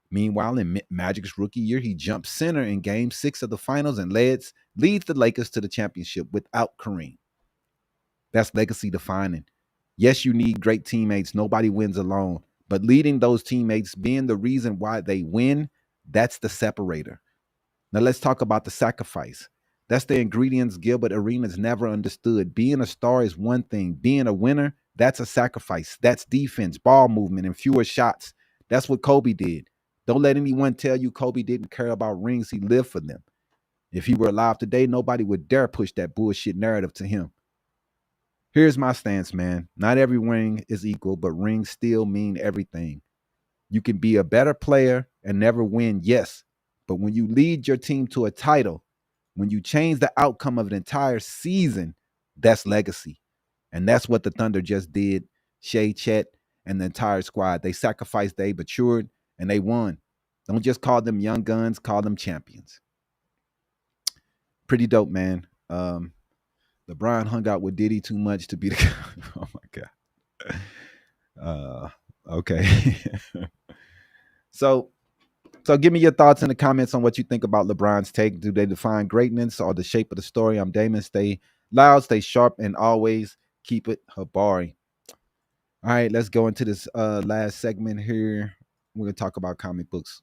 Meanwhile, in Magic's rookie year, he jumped center in Game 6 of the finals and leads the Lakers to the championship without Kareem. That's legacy defining. Yes, you need great teammates. Nobody wins alone. But leading those teammates, being the reason why they win, that's the separator. Now let's talk about the sacrifice. That's the ingredients Gilbert Arenas never understood. Being a star is one thing. Being a winner, that's a sacrifice. That's defense, ball movement, and fewer shots. That's what Kobe did. Don't let anyone tell you Kobe didn't care about rings. He lived for them. If he were alive today, nobody would dare push that bullshit narrative to him. Here's my stance, man. Not every ring is equal, but rings still mean everything. You can be a better player and never win, yes. But when you lead your team to a title, when you change the outcome of an entire season, that's legacy. And that's what the Thunder just did. Shai, Chet, and the entire squad. They sacrificed, they matured, and they won. Don't just call them young guns, call them champions. Pretty dope, man. LeBron hung out with Diddy too much to be the oh my God. Okay. So give me your thoughts in the comments on what you think about LeBron's take. Do they define greatness or the shape of the story? I'm Damon. Stay loud, stay sharp, and always keep it Habari. All right, let's go into this last segment here. We're going to talk about comic books.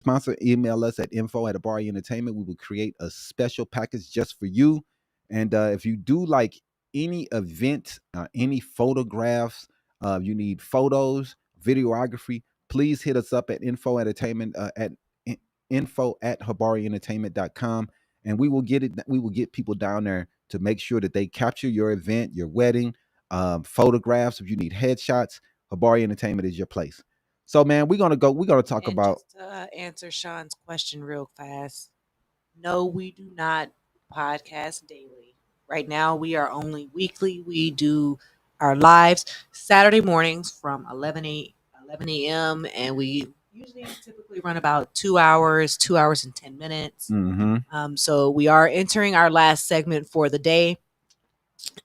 Sponsor, email us at info@Habari Entertainment. We will create a special package just for you. And if you do like any event, any photographs, you need photos, videography, please hit us up at info@entertainment at info@HabariEntertainment.com, and we will get it. We will get people down there to make sure that they capture your event, your wedding, photographs. If you need headshots, Habari Entertainment is your place. So, man, we're gonna talk about. Just to answer Sean's question real fast. No, we do not podcast daily. Right now, we are only weekly. We do our lives Saturday mornings from 11 a.m. and we usually typically run about 2 hours and 10 minutes. So we are entering our last segment for the day.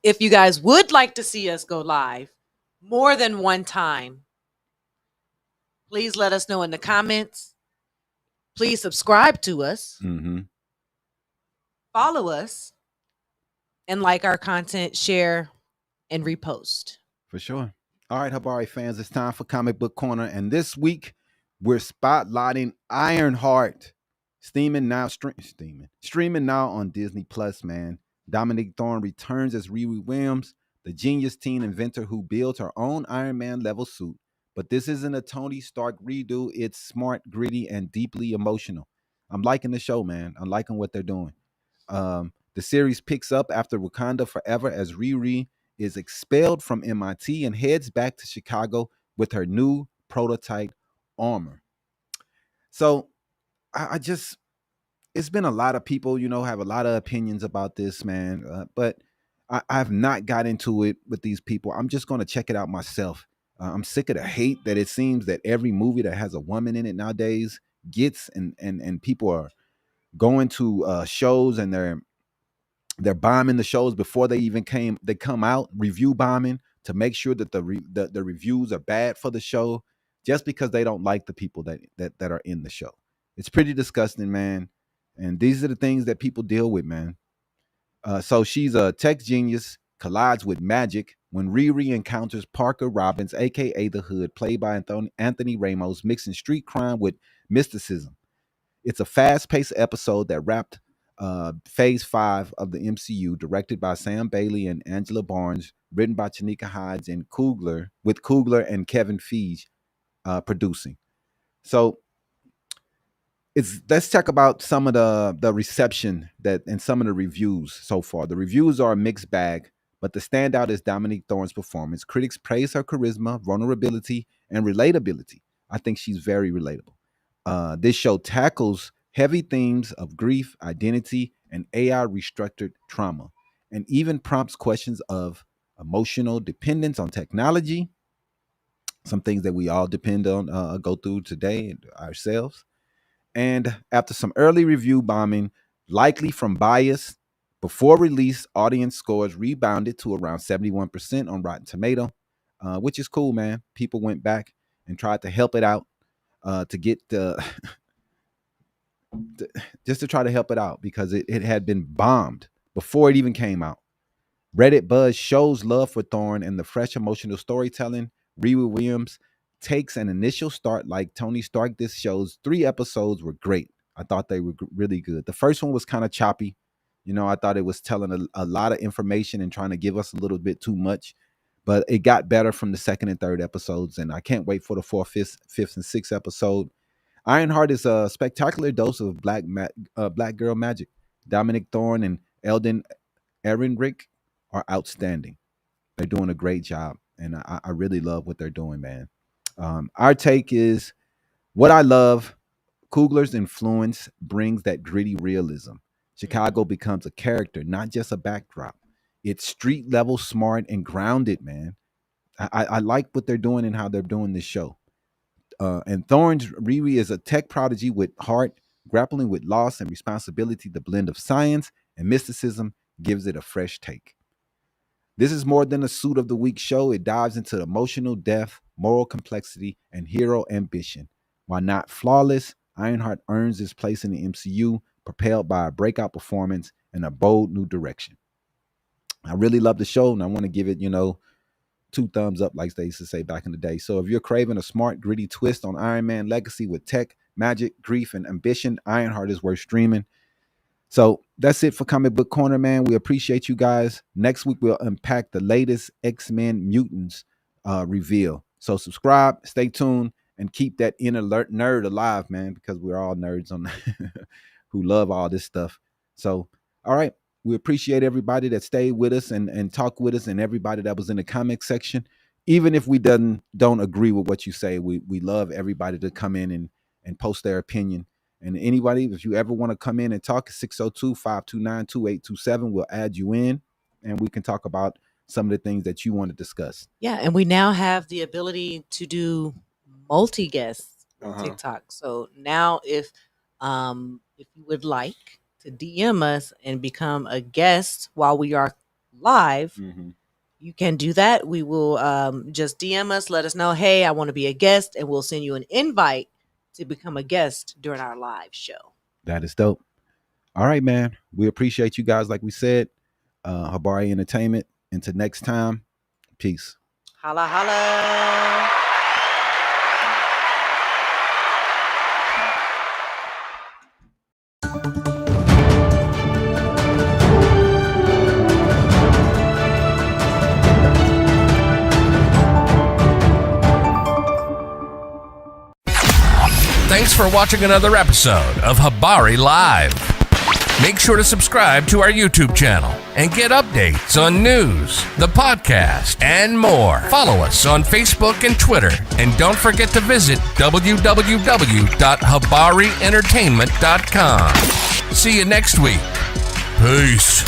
If you guys would like to see us go live more than one time, please let us know in the comments. Please subscribe to us, follow us, and like our content, share, and repost. For sure. All right, Habari fans, it's time for Comic Book Corner. And this week, we're spotlighting Ironheart. Streaming now on Disney Plus, man. Dominique Thorne returns as Riri Williams, the genius teen inventor who builds her own Iron Man level suit. But this isn't a Tony Stark redo. It's smart, gritty, and deeply emotional. I'm liking the show, man. I'm liking what they're doing. The series picks up after Wakanda Forever as Riri is expelled from MIT and heads back to Chicago with her new prototype armor. So I just, it's been a lot of people, have a lot of opinions about this, man. But I've not got into it with these people. I'm just going to check it out myself. I'm sick of the hate that it seems that every movie that has a woman in it nowadays gets, and people are going to shows and they're bombing the shows before they come out, review bombing to make sure that the reviews are bad for the show just because they don't like the people that are in the show. It's pretty disgusting, man. And these are the things that people deal with, man. So she's a tech genius, collides with magic when Riri encounters Parker Robbins, aka the Hood, played by Anthony Ramos, mixing street crime with mysticism. It's a fast-paced episode that wrapped Phase 5 of the MCU, directed by Sam Bailey and Angela Barnes, written by Tanika Hydes and with Coogler and Kevin Feige producing. So let's talk about some of the reception and some of the reviews so far. The reviews are a mixed bag, but the standout is Dominique Thorne's performance. Critics praise her charisma, vulnerability, and relatability. I think she's very relatable. This show tackles heavy themes of grief, identity, and AI restructured trauma, and even prompts questions of emotional dependence on technology, some things that we all depend on, go through today ourselves. And after some early review bombing, likely from bias, before release, audience scores rebounded to around 71% on Rotten Tomato, which is cool, man. People went back and tried to help it out to get just to try to help it out because it had been bombed before it even came out. Reddit buzz shows love for Thorne and the fresh emotional storytelling. Riri Williams takes an initial start like Tony Stark. This show's 3 episodes were great. I thought they were really good. The first one was kind of choppy. I thought it was telling a lot of information and trying to give us a little bit too much. But it got better from the second and third episodes, and I can't wait for the fourth, fifth, and sixth episode. Ironheart is a spectacular dose of black girl magic. Dominic Thorne and Eldon Ehrenreich are outstanding. They're doing a great job, and I really love what they're doing, man. Our take is what I love. Coogler's influence brings that gritty realism. Chicago becomes a character, not just a backdrop. It's street level, smart, and grounded, man. I like what they're doing and how they're doing this show. And Thorne's Riri is a tech prodigy with heart, grappling with loss and responsibility. The blend of science and mysticism gives it a fresh take. This is more than a suit of the week show. It dives into emotional depth, moral complexity, and hero ambition. While not flawless, Ironheart earns its place in the MCU, propelled by a breakout performance and a bold new direction. I really love the show, and I want to give it, 2 thumbs up, like they used to say back in the day. So if you're craving a smart, gritty twist on Iron Man legacy with tech, magic, grief, and ambition, Ironheart is worth streaming. So that's it for Comic Book Corner, man. We appreciate you guys. Next week, we'll unpack the latest X-Men Mutants reveal. So subscribe, stay tuned, and keep that inner nerd alive, man, because we're all nerds on who love all this stuff. So, all right. We appreciate everybody that stayed with us and talked with us, and everybody that was in the comment section. Even if we don't agree with what you say, we love everybody to come in and post their opinion. And anybody, if you ever want to come in and talk, 602-529-2827. We'll add you in, and we can talk about some of the things that you want to discuss. Yeah, and we now have the ability to do multi-guests on TikTok. So now if you would like to DM us and become a guest while we are live, you can do that. We will just DM us, let us know, hey, I want to be a guest, and we'll send you an invite to become a guest during our live show. That is dope. All right, man. We appreciate you guys, like we said. Habari Entertainment. Until next time, peace. Holla, holla. Thanks for watching another episode of Habari Live. Make sure to subscribe to our YouTube channel and get updates on news, the podcast, and more. Follow us on Facebook and Twitter. And don't forget to visit www.habarientertainment.com. See you next week. Peace.